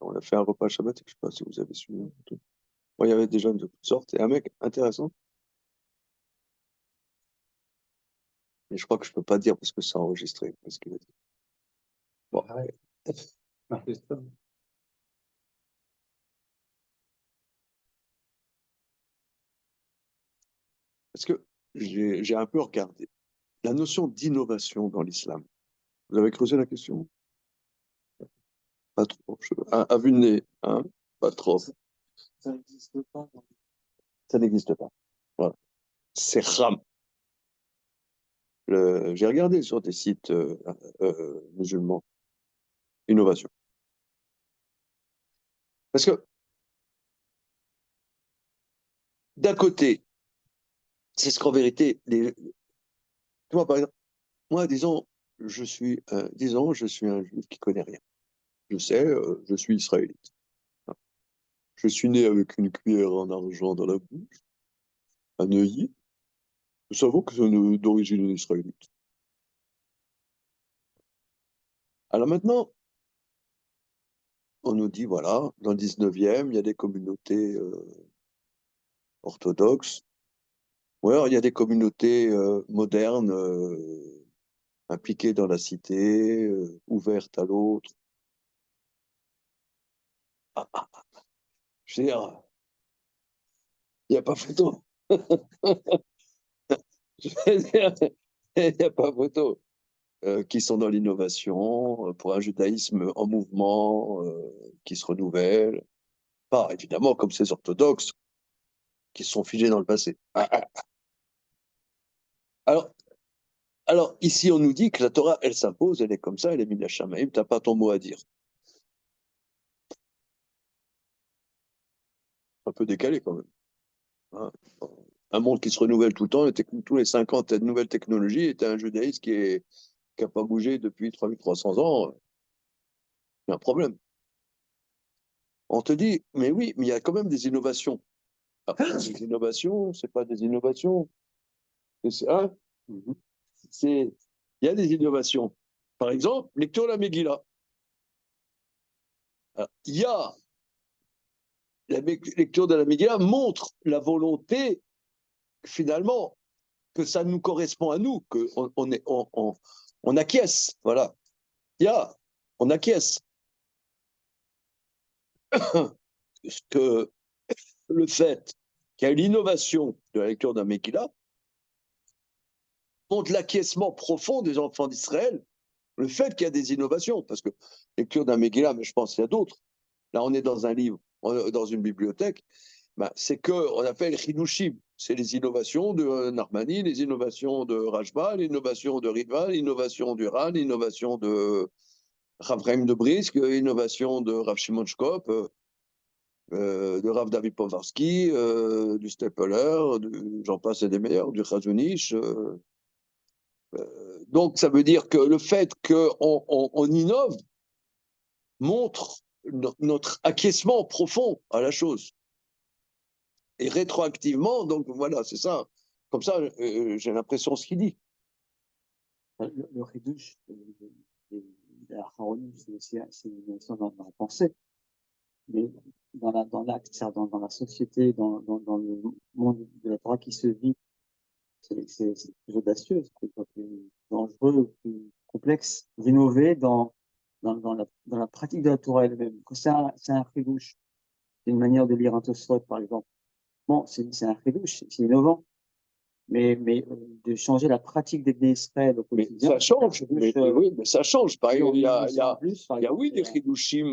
on a fait un repas Shabbat, je ne sais pas si vous avez suivi. Bon, il y avait des jeunes de toutes sortes, et un mec intéressant, mais je crois que je ne peux pas dire parce que c'est enregistré, parce qu'il a dit. Bon, parce que j'ai un peu regardé la notion d'innovation dans l'islam. Vous avez creusé la question? Pas trop. À vue de nez, hein? Pas trop. ça n'existe pas. Ça n'existe pas. Voilà. C'est Ram. J'ai regardé sur des sites musulmans. Innovation. Parce que, d'un côté, c'est ce qu'en vérité, tu vois, par exemple, moi, disons, je suis un juif qui connaît rien. Je sais, je suis israélite. Je suis né avec une cuillère en argent dans la bouche, un œillet. Nous savons que c'est d'origine israélite. Alors maintenant, on nous dit, voilà, dans le 19e, il y a des communautés orthodoxes. Ou alors, il y a des communautés modernes, impliquées dans la cité, ouvertes à l'autre. Ah, ah, je veux dire, il n'y a pas photo. Je veux dire, il n'y a pas photo. Qui sont dans l'innovation, pour un judaïsme en mouvement, qui se renouvelle. Pas évidemment comme ces orthodoxes qui se sont figés dans le passé. Ah, ah. Alors, alors, ici, on nous dit que la Torah, elle s'impose, elle est comme ça, elle est mina shamaim, tu n'as pas ton mot à dire. Un peu décalé quand même. Hein. Un monde qui se renouvelle tout le temps, tous les 50 de nouvelles technologies, et un judaïsme qui n'a pas bougé depuis 3300 ans, il y a un problème. On te dit, mais oui, mais il y a quand même des innovations. Après, les innovations, c'est pas des innovations. Hein, il y a des innovations. Par exemple, lecture de la Megillah. Il y a la lecture de la Megillah montre la volonté, finalement, que ça nous correspond à nous, qu'on on acquiesce. Voilà. On acquiesce. Que le fait qu'il y a une innovation de la lecture d'un Megillah montre l'acquiescement profond des enfants d'Israël. Le fait qu'il y a des innovations, parce que lecture d'un Megillah, mais je pense qu'il y a d'autres. Là, on est dans un livre, dans une bibliothèque. Ben, c'est qu'on appelle Hinushim. C'est les innovations de Narmani, les innovations de Rajba, l'innovation de Riva, l'innovation du Ran, l'innovation de Rav Chaim de Brisk, l'innovation de Rav Shimon Shkop, de Rav David Povarsky, du Stepler, j'en passe et des meilleurs, du Chazonich. Donc, ça veut dire que le fait qu'on innove montre notre acquiescement profond à la chose. Et rétroactivement, donc voilà, c'est ça. Comme ça, j'ai l'impression ce qu'il dit. Le Ridouche, la Haronim, c'est une notion dans la pensée. Mais dans l'acte, c'est-à-dire dans la société, dans le monde de la Torah qui se vit, c'est plus audacieux, c'est plus dangereux, plus complexe d'innover dans la pratique de la Torah elle-même. Quand c'est un chidouche, c'est une manière de lire un Tosfot, par exemple. Bon, c'est un chidouche, c'est innovant, mais de changer la pratique des Bnei Israël au Mais quotidien. ça change, oui, mais ça change. Par exemple, oui, des exemple, chidushim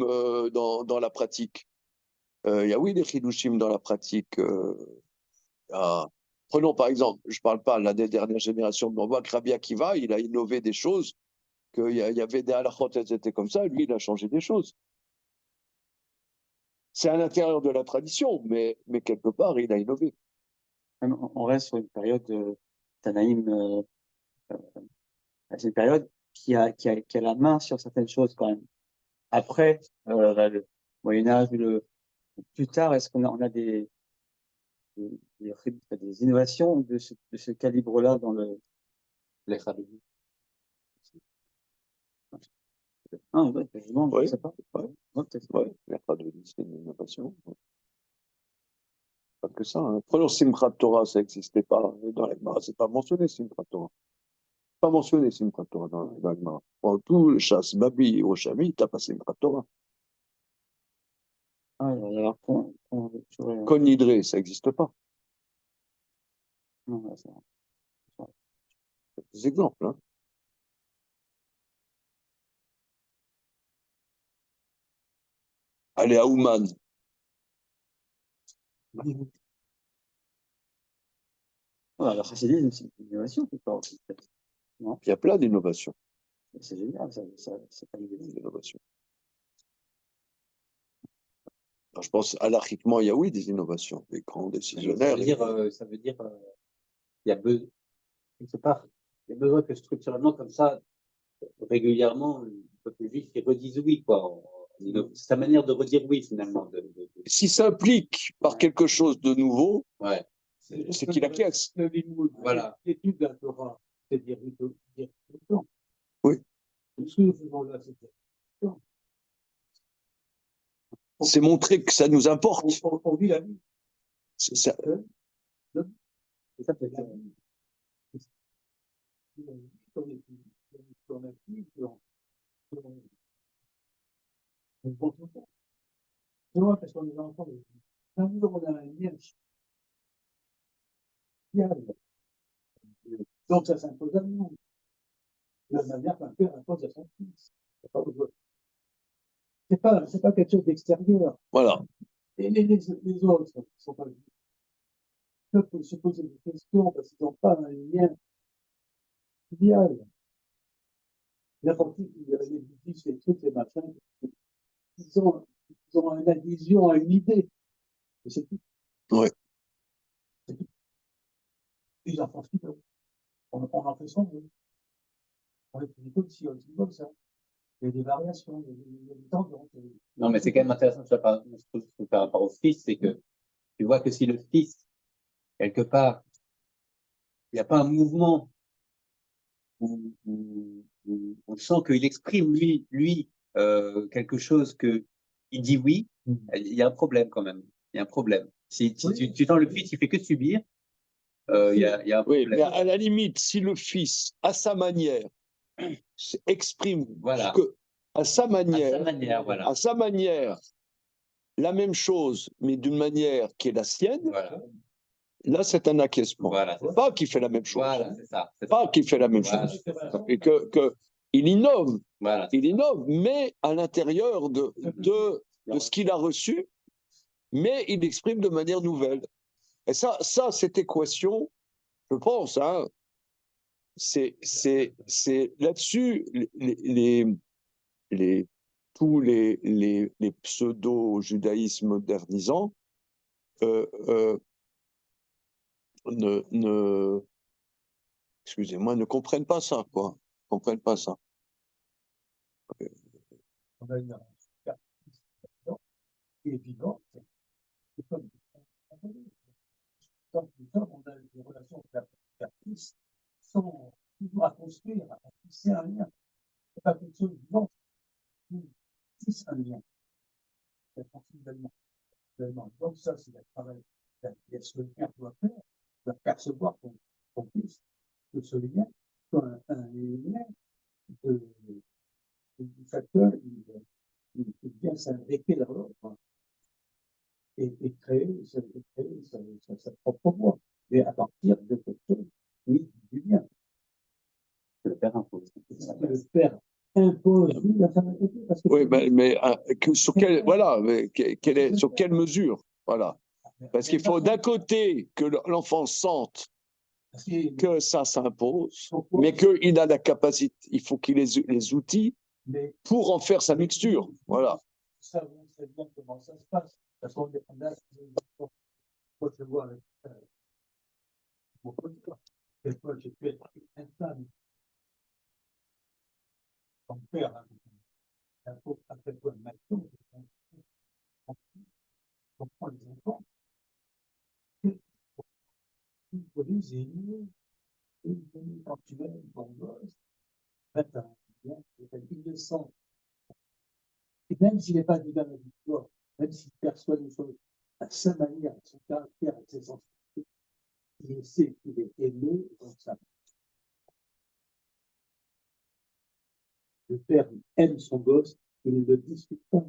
dans la pratique. Il y a oui des chidushim dans la pratique. Prenons par exemple, je ne parle pas là des dernières générations, mais on voit que Rabbi Akiva, il a innové des choses, qu'il y avait des halachot, elles étaient comme ça, lui, il a changé des choses. C'est à l'intérieur de la tradition, mais quelque part, il a innové. on reste sur une période Tanaïm, c'est une période qui a la main sur certaines choses quand même. Après, le Moyen-Âge, plus tard, est-ce qu'on a des innovations de ce calibre-là dans les Rabbi? Ah, ouais, quasiment, je ne sais pas. Ouais, c'est une innovation. Pas que ça. Hein. Prenons Simchat Torah, ça n'existait pas dans la Gemara. C'est pas mentionné Simchat Torah. Pas mentionné Simchat Torah dans la Gemara. Pour tout le chasse, Babi, Roshami, t'as pas Simchat Torah. Ah, alors, Kon Nidre, ça n'existe pas. non, ouais, Des exemples. Hein. Allez à Ouman. ouais, le chassidisme, c'est une innovation, non? Il y a plein d'innovations. C'est génial, c'est pas une Innovation. Je pense, halachiquement, il y a oui des innovations, des grands décisionnaires. Ça veut dire il y a besoin, quelque part, il y a besoin que structurellement, comme ça, régulièrement, le peuple juif, il redise oui, quoi. C'est sa manière de redire oui, finalement. Si ça implique par quelque chose de nouveau, Ouais. c'est qu'il acquiesce. Voilà. L'étude de la Torah, c'est dire tout le temps. Oui. Ce que nous faisons là, c'est dire tout le temps. C'est montrer que ça nous importe. On vit la vie. C'est ça. Et ça, c'est la vie. On a dit on pense tout ça. C'est vrai, parce qu'on est enfants. Un jour, on a un lien social. Donc, ça s'impose à nous. De la manière qu'un père impose à son fils. C'est pas quelque chose d'extérieur. Voilà. Et les autres ne sont pas. Ils peuvent se poser des questions parce qu'ils n'ont pas un lien idéal. N'importe qui, les bouddhistes, les trucs, les machins, ils ont une adhésion à une idée. Et c'est tout. Ouais. C'est tout. Ils en font ce qu'ils veulent. On en fait son veut. On étudie comme ci, on étudie comme ça. Il y a des variations, il y a des tendances. Non, mais c'est quand même intéressant, par rapport au fils, c'est que tu vois que si le fils, quelque part, il n'y a pas un mouvement où on sent qu'il exprime lui quelque chose que il dit oui, il y a un problème quand même. Il y a un problème. Si tu sens le fils, il fait que subir, il y a un Oui, problème. mais à la limite, si le fils, à sa manière, exprime Voilà. à sa manière, voilà. à sa manière, la même chose, mais d'une manière qui est la sienne, Voilà. là, c'est un acquiescement. Voilà, Pas qu'il fait la même chose. Voilà, c'est ça. Pas qu'il fait la même Voilà, chose. c'est ça. Et il innove. Voilà. Il innove, mais à l'intérieur de ce qu'il a reçu, mais il exprime de manière nouvelle. Et ça cette équation, je pense, hein, c'est là-dessus, tous les pseudo-judaïsmes modernisants excusez-moi, ne comprennent pas ça, quoi. Ne comprennent pas ça. On a une évidente. Quand on a des relations avec la fils, sont toujours à construire, à tisser un lien. C'est pas quelque chose de vivant. Tisse un lien. C'est également. ça, c'est le travail que le père doit faire, doit percevoir qu'on puisse que ce lien soit un lien du facteur, il vient s'imbriquer dans l'autre et créer sa propre voie. Et à partir de quelque chose, oui, du bien. Le père impose. Le père impose, oui, la femme à côté, parce que Oui, mais sur quelle, voilà, mais sur quelle mesure, voilà. Parce qu'il faut d'un côté que l'enfant sente que ça s'impose, mais qu'il a la capacité, il faut qu'il ait les outils pour en faire sa mixture, voilà. Ça, vous savez bien comment ça se passe. Parce qu'on est là, moi je vois avec mon producteur. Des fois, j'ai pu être infâme. Ton père, un peu après quoi, maintenant, on prend les enfants, il faut les aimer, quand tu aimes ton gosse, ben, il le sent. Et même s'il n'est pas du même avec toi, même s'il perçoit les choses à sa manière, à son caractère, à ses sensibilités, il sait qu'il est aimé comme ça. Le père aime son gosse, il ne le discute pas,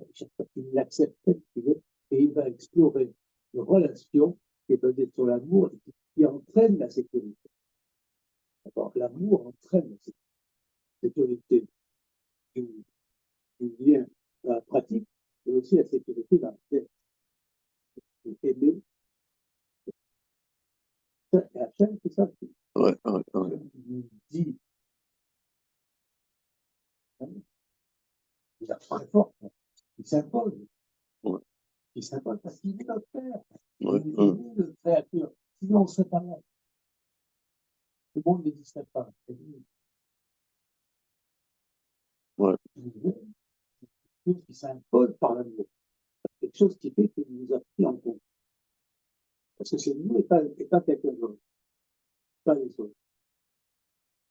il l'accepte tel qu'il est, et il va explorer une relation qui est basée sur l'amour et qui entraîne la sécurité. L'amour entraîne la sécurité du lien dans la pratique, mais aussi la sécurité dans la tête. Aimer, et Hachem, c'est ça. Ouais. Il dit, hein, il est très fort, il s'impose. Ouais. Il s'impose parce qu'il est notre père. Ouais. Il est le créateur. Sinon, on ne serait pas là. Le monde n'existerait pas. Ouais. Quelque chose qui s'impose par l'amour. Quelque chose qui fait qu'il nous a pris en compte. Parce que c'est nous et pas quelqu'un d'autre. Pas les autres.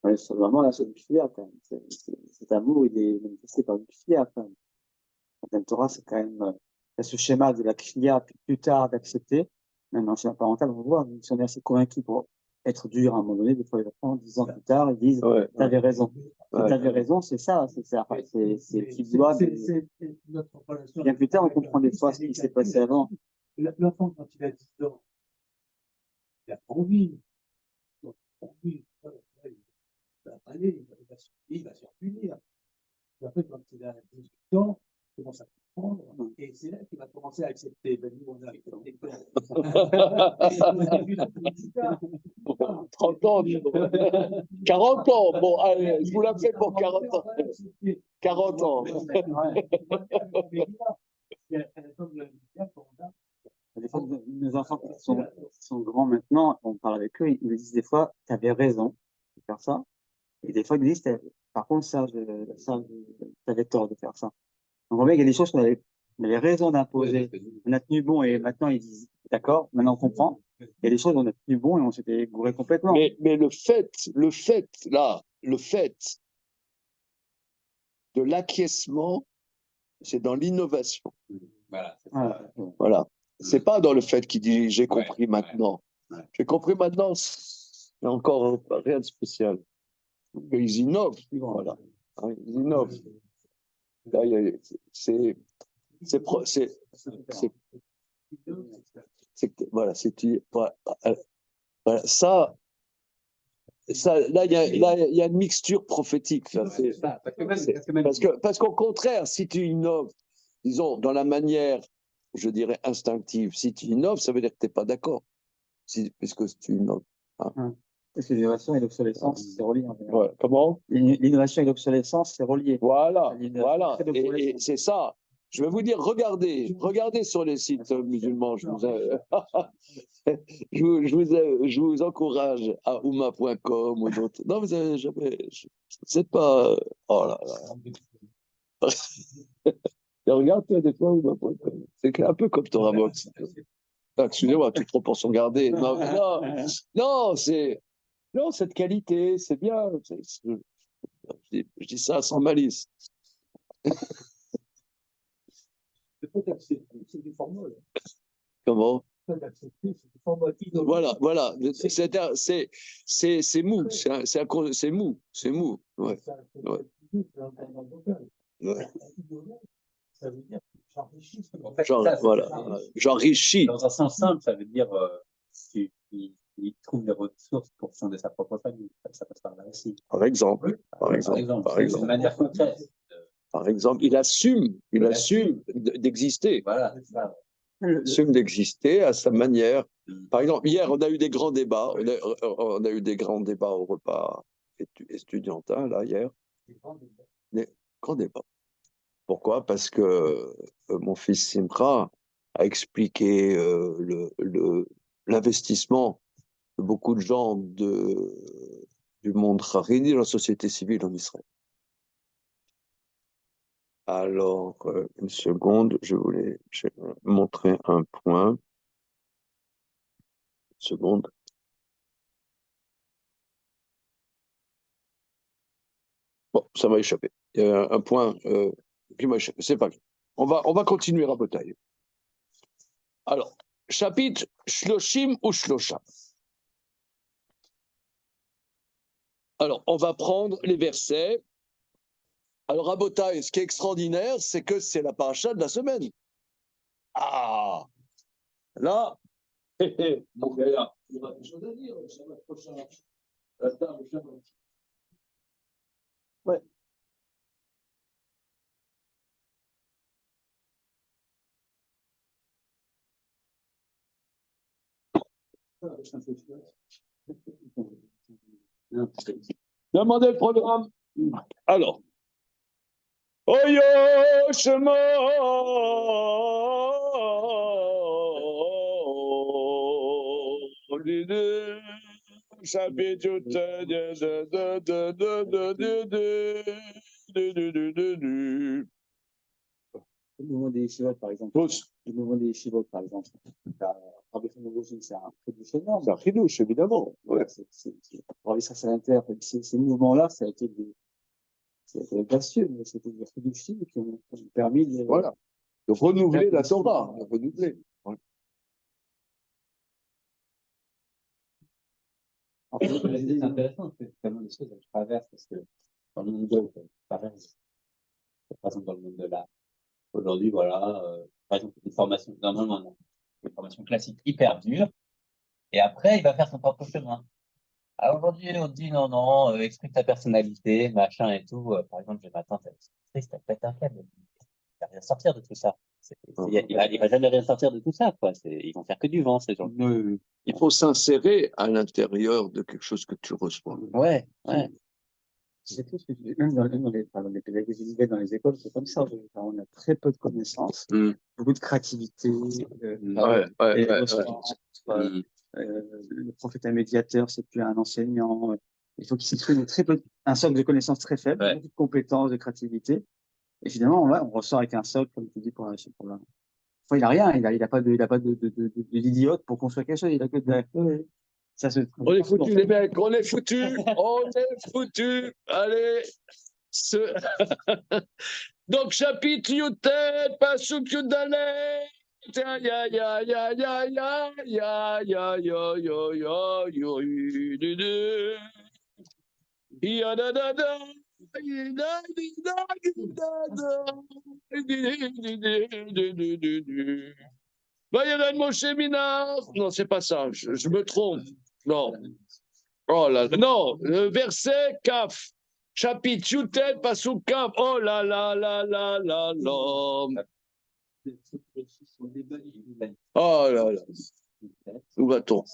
Ouais, c'est vraiment la chose du fier, quand même. Cet amour, il est manifesté par une fier, quand même. Dans le Torah, c'est quand même, il y a ce schéma de la kriya, puis plus tard d'accepter. Même en schéma parental, on voit, ils sont assez convaincus pour être durs à un moment donné. Des fois, ils apprennent 10 ans plus tard, ils disent, t'avais raison. T'avais raison, c'est ça, c'est qui doit. Notre relation. Bien plus tard, on comprend des fois ce qui s'est passé avant. L'enfant, quand il a 10 ans, il a envie. Il va aller, il va se faire punir. Et après, quand il a 18 ans, il commence à comprendre. Et c'est là qu'il va commencer à accepter. Ben, nous, on a accepté. 30 ans, 40 ans, bon, allez, je vous la fais pour 40 ans. 40 ans. Des fois, nos enfants qui sont grands maintenant, on parle avec eux, ils nous disent des fois, tu avais raison de faire ça. Et des fois, ils nous disent, par contre, tu avais tort de faire ça. Donc, on voit qu'il y a des choses on avait raison d'imposer. On a tenu bon et maintenant, ils disent, d'accord, maintenant on comprend. Il y a des choses, on a tenu bon et on s'était gouré complètement. Mais le fait de l'acquiescement, c'est dans l'innovation. Voilà. C'est pas dans le fait qu'il dit j'ai compris maintenant. J'ai compris maintenant, il n'y a encore rien de spécial. Ils innovent, voilà. Ils innovent. Là, voilà, voilà, ça, là, il y a une mixture prophétique. Ça, parce qu'au contraire, si tu innoves, disons, dans la manière, je dirais, instinctive, si tu innoves, ça veut dire que tu n'es pas d'accord, puisque tu innoves. Hein. Parce que l'innovation et l'obsolescence, c'est relié. Ouais. Comment? L'innovation et l'obsolescence, c'est relié. Voilà. Et c'est ça. Je vais vous dire, regardez sur les sites musulmans. Je vous encourage à ouma.com ou d'autres. Non, vous avez jamais. C'est pas. Oh là là. Et regarde, des fois, ouma.com. C'est un peu comme Torah Box. Excusez-moi, toute proportion gardée. Non, non, cette qualité, c'est bien. Je dis ça sans malice. C'est du formol. Comment? d'accepter cette forme idéologique. Voilà. C'est mou, c'est mou, c'est mou. Ouais. Ouais. Ouais. Ça veut dire que j'enrichis. En fait, Genre, ça, voilà, j'enrichis. dans un sens simple, ça veut dire il trouve des ressources pour fonder sa propre famille. Ça passe par là aussi. Par exemple, C'est une manière concrète. par exemple, il assume d'exister. Voilà, c'est ça. Il assume d'exister à sa manière. Par exemple, hier, on a eu des grands débats. On a eu des grands débats au repas estudiantin, là, hier. Des grands débats. Pourquoi? Parce que mon fils Simra a expliqué l'investissement de beaucoup de gens du monde haredi dans la société civile en Israël. Alors, une seconde, je voulais montrer un point. Une seconde. Bon, ça m'a échappé. Il y a un point qui m'a échappé. C'est pas grave. On va continuer à bataille. Alors, chapitre Shloshim ou Shlosha. Alors, on va prendre les versets. Alors, à Botaï, ce qui est extraordinaire, c'est que c'est la paracha de la semaine. Ah, là, mon gars, il y aura des choses à dire. Shabbat prochain. Ouais. Demandez le programme. Alors. Oyo Shemo chapitre Le mouvement des yeshivot, par exemple. tous. Le mouvement des yeshivot, par exemple. Rabbi Chanouvou, c'est un chidouche énorme. C'est un chidouche, évidemment. Ouais. Rabbi Sassalanter, ces mouvements-là, ça a été audacieux, mais c'était des chidouchim qui ont permis de... Voilà. De renouveler la Torah. De renouveler. Ouais. En fait, c'est intéressant, c'est tellement des choses que je traverse, parce que dans le monde de pareil, par exemple, dans le monde de l'art, aujourd'hui, voilà, par exemple, une formation, normalement, une formation classique hyper dure, et après, il va faire son propre chemin. Alors aujourd'hui, on te dit non, exprime ta personnalité, machin et tout. Par exemple, je m'attends, c'est triste, t'as peut-être un câble. Il va rien sortir de tout ça. Il va jamais rien sortir de tout ça, quoi. Ils vont faire que du vent, ces gens. Il faut s'insérer à l'intérieur de quelque chose que tu reçois. Ouais. C'est tout ce que même dans les pédagogies individuelles dans les écoles, c'est comme ça. On a très peu de connaissances, beaucoup de créativité. Le prophète est un médiateur, c'est plus un enseignant. Il faut qu'il s'exprime un socle de connaissances très faible, beaucoup de compétences, de créativité. Et finalement, on ressort avec un socle, comme tu dis, pour la. Enfin, il n'a rien, il a pas d'idiote pour construire quelque chose, il a que de. Ça se... On est foutus, les mecs, on est foutus, Allez, donc, chapitre Yutet, Pasuk Yudalet. Non, c'est pas ça, je me trompe. Non. Oh là là. Non, le verset Kaf. Chapitre Yutet, Pasuk Kaf. Oh là là là là là là. Oh là là. Où va-t-on?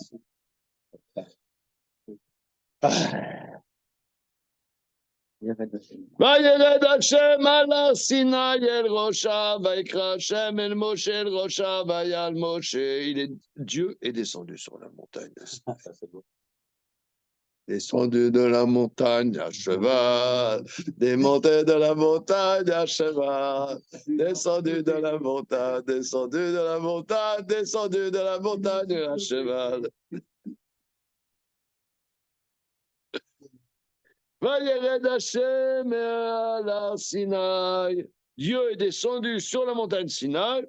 Vayered Hashem ala Sinai el Rosha, Vaikra Hashem el Moshe el Rosha, Vayal Moshe. Dieu est descendu sur la montagne. Descendu de la montagne à cheval, démonté de la montagne à cheval, descendu de la montagne, descendu de la montagne, descendu de la montagne à cheval. Vayered Hashem ala Sinai. Dieu est descendu sur la montagne Sinaï.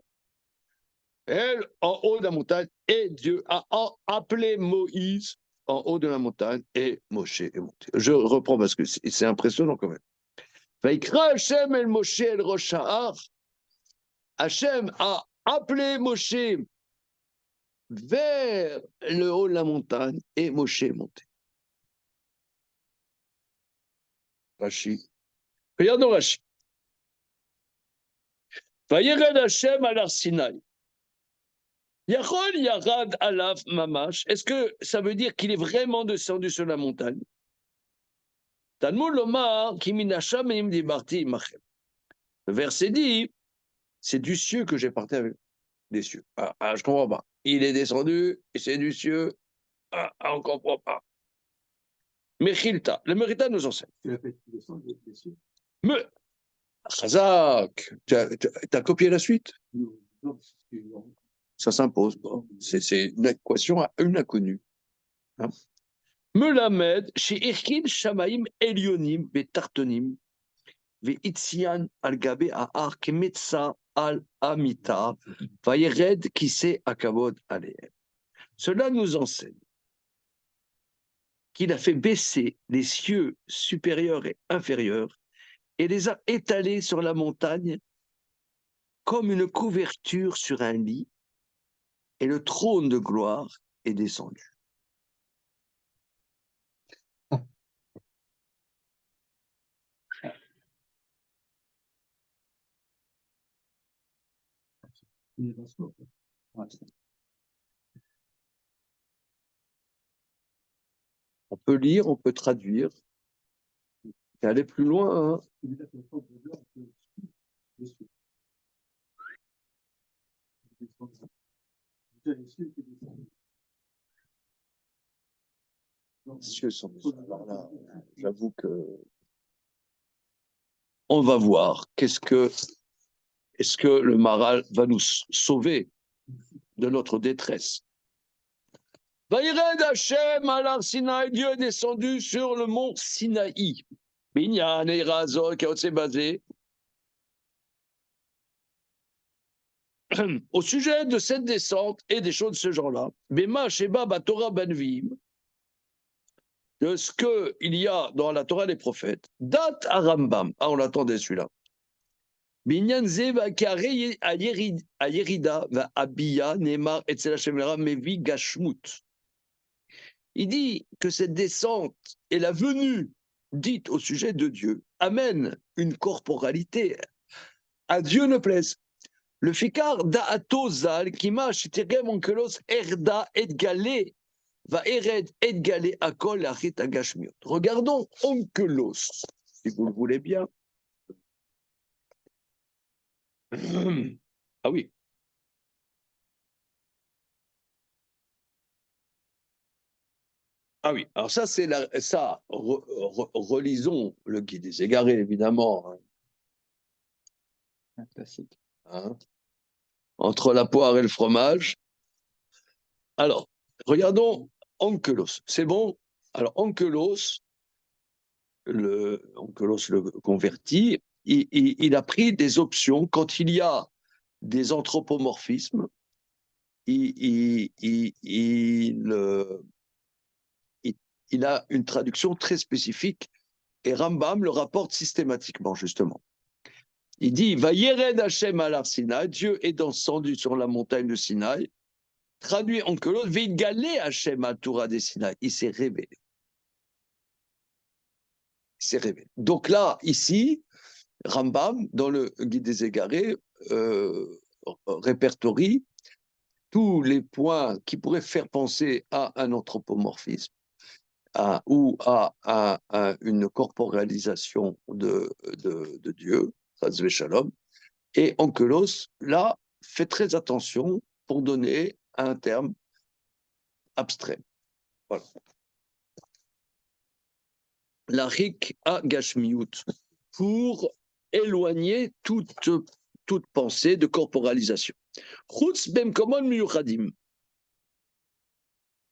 Elle, en haut de la montagne, et Dieu a appelé Moïse en haut de la montagne, et Moshe est monté. Je reprends parce que c'est impressionnant quand même. Vaikra Hashem el Moshe el Rosh Ha'ar. Hashem a appelé Moshe vers le haut de la montagne, et Moshe est monté. Rashi. Regardons Rashi. Vayered Hashem al Sinaï. Yachol Yarad Alaf Mamash. Est-ce que ça veut dire qu'il est vraiment descendu sur la montagne? Talmud Lomar Kiminasham Im Dibarti Machem. Le verset dit, c'est du cieux que j'ai parté avec des cieux. Je comprends pas. Il est descendu et c'est du cieux. On comprend pas. Mechilta. Le Mechilta nous enseigne. Tu as fait descendre des cieux. Mais Chazak, t'as copié la suite? Non, parce que Ça s'impose. C'est une équation à une inconnue. Hein? Melamed, chez Irkin Shamaim Elionim, Betartonim, Veitzian al-Gabe Ahar, Kemetsa al-Amita, Vayered Kise Akavod Aleem. Cela nous enseigne qu'il a fait baisser les cieux supérieurs et inférieurs et les a étalés sur la montagne comme une couverture sur un lit, et le trône de gloire est descendu. On peut lire, on peut traduire, et aller plus loin. Hein. Les cieux sont descendus. Alors là, j'avoue que on va voir est-ce que le Maral va nous sauver de notre détresse. Vaïred Hashem alar Sinaï, Dieu est descendu sur le mont Sinaï. Binyan et Razor, qui s'est basé. Au sujet de cette descente et des choses de ce genre-là, Bema Sheba Batora Banvim, de ce qu'il y a dans la Torah des prophètes, date à Rambam. On l'attendait celui-là. Binyan Zeva Kare à Yerida, va Abiya, Neymar, etc. Mevi Gashmut. Il dit que cette descente et la venue dite au sujet de Dieu amène une corporalité. À Dieu ne plaise. Le fikar da'ato zal kima shitirem onkelos erda et galé va ered et galé akol achit agashmiot. Regardons onkelos, si vous le voulez bien. Ah oui. Ah oui, alors ça, c'est ça. Relisons le Guide des égarés, évidemment. Un classique. Hein. Entre la poire et le fromage. Alors, regardons Onkelos. C'est bon? Alors, Onkelos le converti, il a pris des options quand il y a des anthropomorphismes. Il a une traduction très spécifique et Rambam le rapporte systématiquement, justement. Il dit, Vayered Hashem alar Sinaï, Dieu est descendu sur la montagne de Sinaï, traduit en Kelos, Vegalé Hashem al Torah des Sinaï, il s'est révélé. Il s'est révélé. Donc là, ici, Rambam, dans le Guide des égarés, répertorie tous les points qui pourraient faire penser à un anthropomorphisme ou à une corporalisation de Dieu, Shalom. Et Onkelos, là, fait très attention pour donner un terme abstrait. Voilà. La rik a gashmiut, pour éloigner toute pensée de corporalisation. Chutz bemkomon miyuchadim,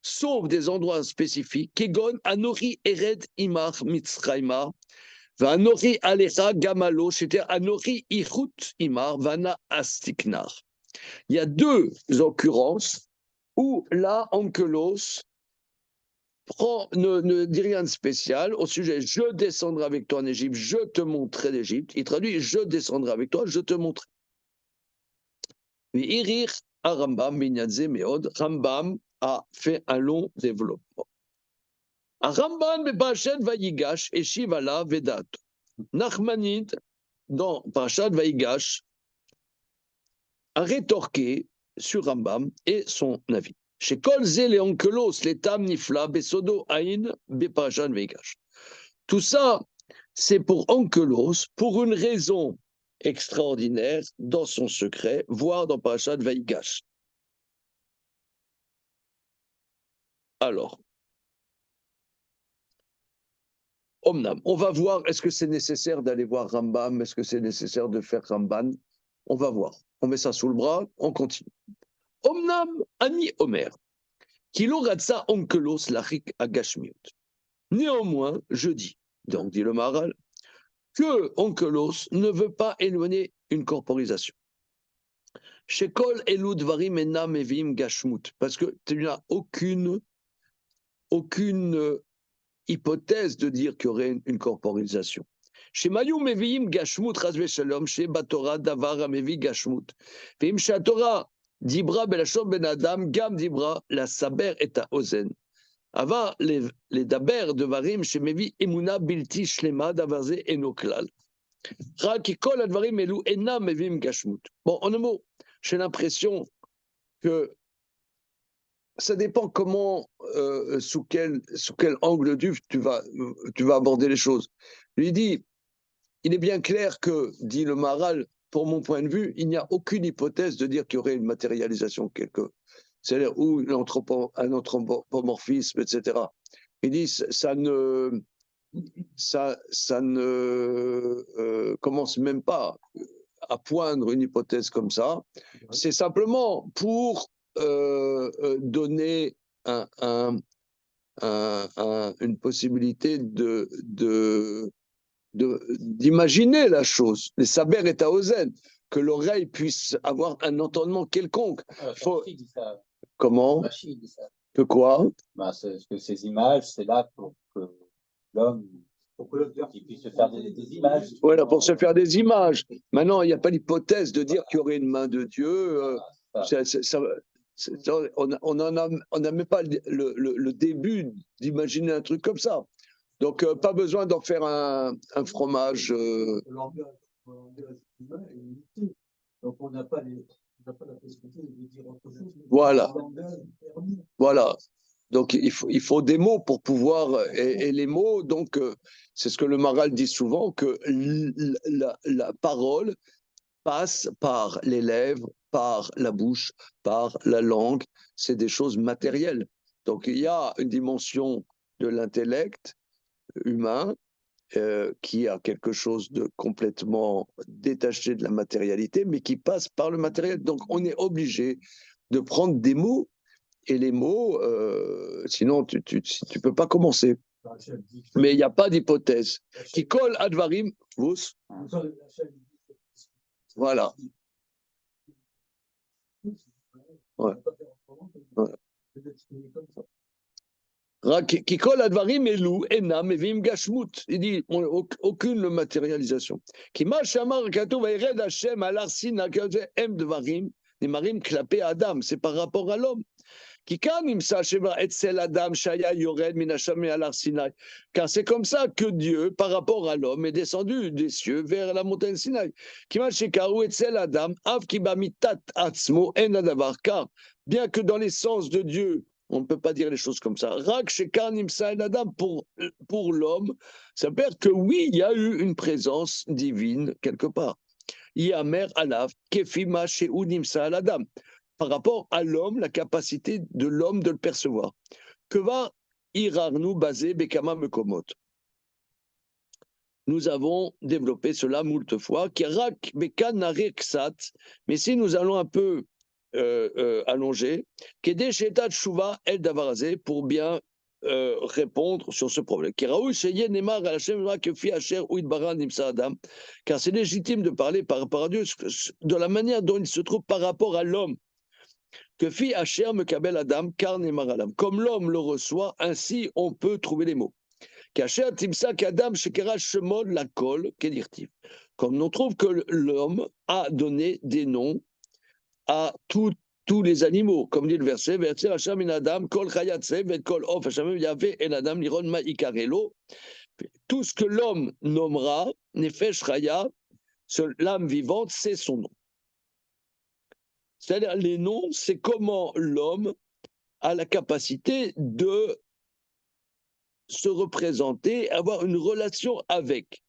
sauf des endroits spécifiques, kegon anori ered imach mitzrayma, Vanori alecha gamalo, c'était anori ichut imar, vana astiknar. Il y a deux occurrences où là, Onkelos ne dit rien de spécial au sujet « je descendrai avec toi en Égypte, je te montrerai l'Égypte ». Il traduit « je descendrai avec toi, je te montrerai ». Irir à Rambam, Minyadze Meod, Rambam a fait un long développement. À Rambam, Parashat Vayigash, et Shivala Vedat. Nachmanide, dans Parashat Vayigash, a rétorqué sur Rambam et son avis. Chez Kol Ze Leonkelos, les Tam Nifla, Besodo Aïn, Beparashat Vayigash. Tout ça, c'est pour Onkelos, pour une raison extraordinaire dans son secret, voire dans Parashat Vayigash. Alors, Omnam, on va voir, est-ce que c'est nécessaire d'aller voir Rambam, est-ce que c'est nécessaire de faire Ramban? On va voir. On met ça sous le bras, on continue. Omnam, Ani Omer, Kilo Ratsa Onkelos Lachik Agashmiut. Néanmoins, je dis, donc dit le Maharal, que Onkelos ne veut pas éloigner une corporisation. Shekol Elud Varim Enam Evim Gashmut, parce que tu n'as aucune hypothèse de dire qu'il y aurait une corporisation. Chez Mayou Meviim Gashmut Razve Shalom, chez Batora Davar Amevi Gashmut. Vim Shatora Dibra Belashon Ben Adam, Gam Dibra, la Saber et a Ozen. Ava les Daber de Varim, chez Mevi Emuna Bilti Shlema Davarze Enoklal. Rakikol Advarim Elu Enam Mevim Gashmut. Bon, en un mot, j'ai l'impression que ça dépend comment, sous quel angle tu vas aborder les choses. Lui dit, il est bien clair que, dit le Maharal, pour mon point de vue, il n'y a aucune hypothèse de dire qu'il y aurait une matérialisation quelque, c'est-à-dire ou un anthropomorphisme, etc. Il dit, ça ne commence même pas à poindre une hypothèse comme ça. C'est simplement pour donner une possibilité d'imaginer la chose. Les saber et taozen, que l'oreille puisse avoir un entendement quelconque. Comment? Que quoi? Que ces images, c'est là pour que l'homme puisse se faire des images. Voilà, pour se faire des images. Maintenant, il n'y a pas l'hypothèse de dire qu'il y aurait une main de Dieu. On n'a même pas le début d'imaginer un truc comme ça. Donc, pas besoin d'en faire un fromage. Donc, on n'a pas la possibilité de dire autre chose. Voilà. Voilà. Donc, il faut des mots pour pouvoir. Et les mots, donc, c'est ce que le Maharal dit souvent, que la parole passe par les lèvres, par la bouche, par la langue. C'est des choses matérielles. Donc, il y a une dimension de l'intellect humain qui a quelque chose de complètement détaché de la matérialité, mais qui passe par le matériel. Donc, on est obligé de prendre des mots, et les mots, sinon, tu peux pas commencer. Mais il n'y a pas d'hypothèse. Qui colle advarim, vous. Voilà. Ouais. Voilà. Qui colle advarim elou enam evim gashmut. Il dit aucune matérialisation. Qui marche amar katou vayred Hashem alar sina em dvarim nimarim klapé Adam. C'est par rapport à l'homme. Qui kan imsa sheva etzel Adam shaya yored minasham alar Sinai. Car c'est comme ça que Dieu, par rapport à l'homme, est descendu des cieux vers la montagne Sinaï. Qui marche karu etzel Adam av kiba mitat atzmo en adavar. Car bien que dans l'essence de Dieu on ne peut pas dire les choses comme ça. Rak shekar nimsa en Adam, pour l'homme, ça veut dire que oui, il y a eu une présence divine quelque part. Yamer alav kefima sheu nimsa en Adam. Par rapport à l'homme, la capacité de l'homme de le percevoir. Que va irarnu basé bekama mekomot. Nous avons développé cela moult fois. Kirak bekan nareksat. Mais si nous allons un peu allongé, pour bien répondre sur ce problème. Car c'est légitime de parler par rapport à Dieu de la manière dont il se trouve par rapport à l'homme. Que fi Asher Mekabel Adam, car Nemar Adam. Comme l'homme le reçoit, ainsi on peut trouver les mots. Kasher Timsak Adam Shekera Shemod Lakol Kedirtiv. Comme on trouve que l'homme a donné des noms à tous les animaux, comme dit le verset, verset Hashem in Adam, Kol Chayatse, Vet Kol Of, Hashem Yahvé en Adam, Liron Ma Ikarelo. Tout ce que l'homme nommera, Nefesh Chaya, l'âme vivante, c'est son nom. C'est-à-dire, les noms, c'est comment l'homme a la capacité de se représenter, avoir une relation avec.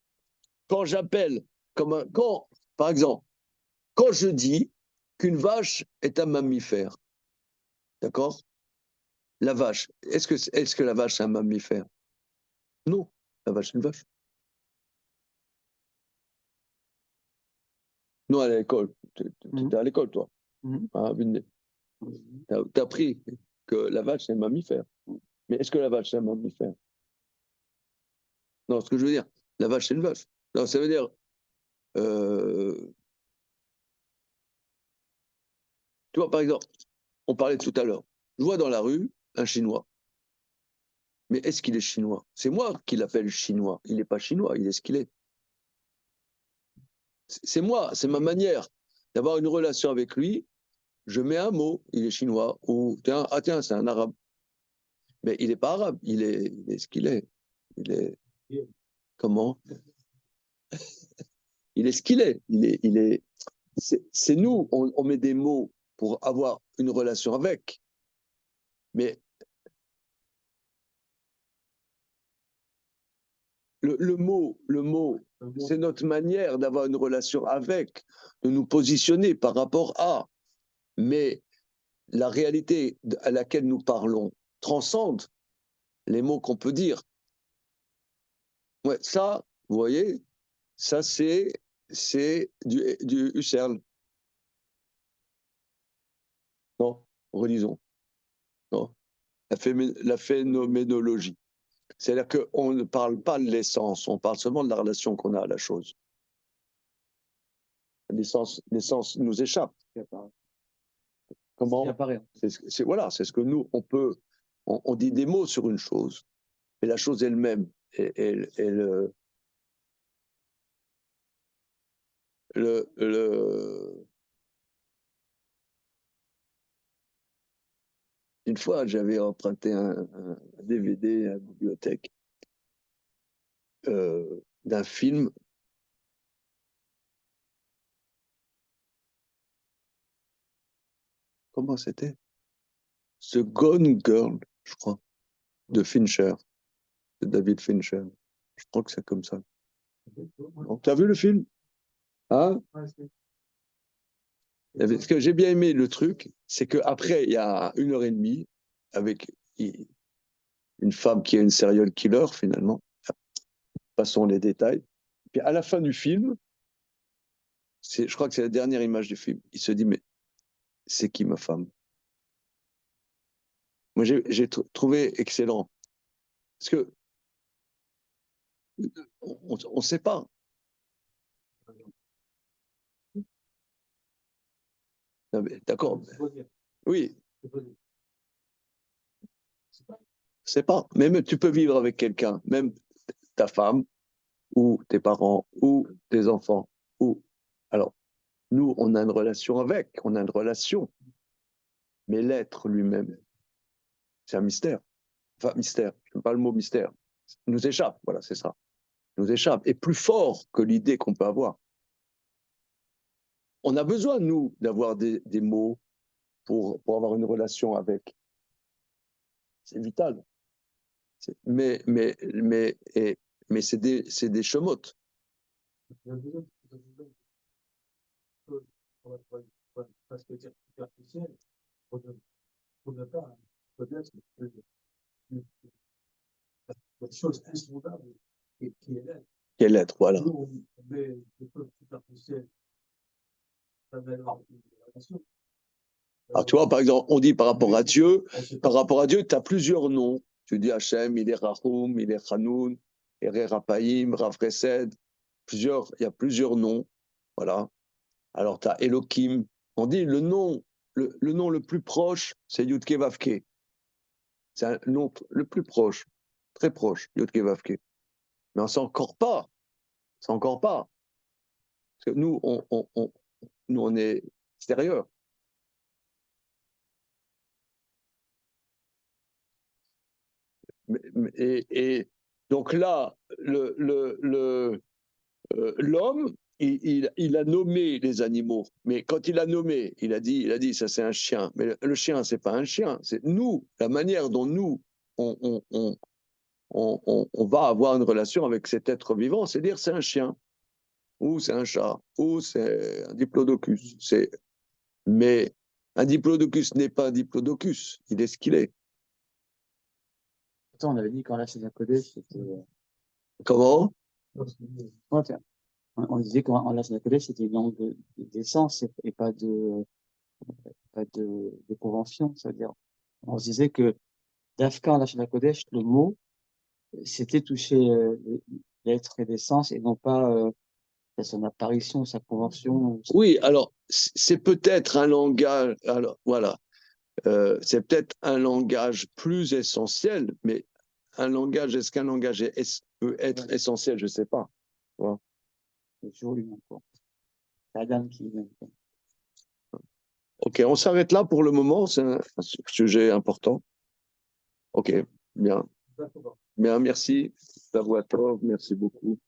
Quand j'appelle, par exemple, quand je dis qu'une vache est un mammifère, d'accord? La vache, est-ce que la vache est un mammifère? Non, la vache est une vache. Non, à l'école, tu étais à l'école, toi. Tu as appris que la vache est un mammifère. Mais est-ce que la vache est un mammifère? Non, ce que je veux dire, la vache c'est une vache. Non, ça veut dire, tu vois, par exemple, on parlait tout à l'heure, je vois dans la rue un Chinois. Mais est-ce qu'il est chinois? C'est moi qui l'appelle chinois. Il n'est pas chinois, il est ce qu'il est. C'est moi, c'est ma manière d'avoir une relation avec lui. Je mets un mot, il est chinois, ou tiens, c'est un arabe. Mais il n'est pas arabe, il est ce qu'il est. Il est. Comment? Il est ce qu'il est. C'est nous, on met des mots pour avoir une relation avec. Mais le mot, c'est notre manière d'avoir une relation avec, de nous positionner par rapport à. Mais la réalité à laquelle nous parlons transcende les mots qu'on peut dire. Ouais, ça, vous voyez, ça c'est du Husserl. Non, relisons. Non, la phénoménologie. C'est-à-dire qu'on ne parle pas de l'essence, on parle seulement de la relation qu'on a à la chose. L'essence nous échappe. Comment? Voilà, c'est ce que nous, on dit des mots sur une chose, mais la chose elle-même, une fois, j'avais emprunté un DVD à la bibliothèque d'un film. Comment c'était? The Gone Girl, je crois, de Fincher, de David Fincher. Je crois que c'est comme ça. Tu as vu le film? Hein? Ce que j'ai bien aimé le truc, c'est qu'après, il y a 1h30 avec une femme qui est une serial killer, finalement. Passons les détails. Puis à la fin du film, je crois que c'est la dernière image du film, il se dit, mais c'est qui ma femme? Moi, j'ai trouvé excellent. Parce que on ne sait pas. D'accord. Oui. C'est pas. Même tu peux vivre avec quelqu'un, même ta femme, ou tes parents, ou tes enfants, ou. Alors, nous, on a une relation avec, on a une relation. Mais l'être lui-même, c'est un mystère. Enfin, mystère, je n'aime pas le mot mystère. Il nous échappe, voilà, c'est ça. Il nous échappe. Et plus fort que l'idée qu'on peut avoir. On a besoin, nous, d'avoir des mots pour avoir une relation avec. C'est vital. Mais c'est des chemottes. Une chose insondable qui est l'être. Qui est l'être, voilà. Alors, tu vois, par exemple, on dit par rapport à Dieu, tu as plusieurs noms. Tu dis Hachem, il est Rahum, il est Hanoun, Ere Raphaïm, Rav Chesed. Il y a plusieurs noms. Voilà. Alors, tu as Elohim. On dit le nom le plus proche, c'est Yudke Vavke. C'est un nom le plus proche, très proche, Yudke Vavke. Mais on s'en encore pas. C'est encore pas. Parce que nous, on est extérieur. Et donc là, l'homme, il a nommé les animaux. Mais quand il a nommé, il a dit ça c'est un chien. Mais le chien, c'est pas un chien. C'est nous, la manière dont nous, on va avoir une relation avec cet être vivant, c'est dire c'est un chien, ou c'est un chat, ou c'est un diplodocus. Mais un diplodocus n'est pas un diplodocus. Il est ce qu'il est. On avait dit qu'en lâche la Kodesh, c'était. Comment? Ouais, on disait qu'en lâche la Kodesh, c'était une langue d'essence et pas de convention. C'est-à-dire, on se disait que d'Afka en lâche la Kodesh, le mot, c'était toucher l'être et l'essence et non pas son apparition, sa convention. Oui, alors c'est peut-être un langage. Alors voilà. C'est peut-être un langage plus essentiel, mais est-ce qu'un langage peut être essentiel? Je ne sais pas. Voilà. C'est toujours humain, quoi. C'est Adam qui est humain. Ok, on s'arrête là pour le moment, c'est un sujet important. Ok, bien. Bien, merci. Merci beaucoup.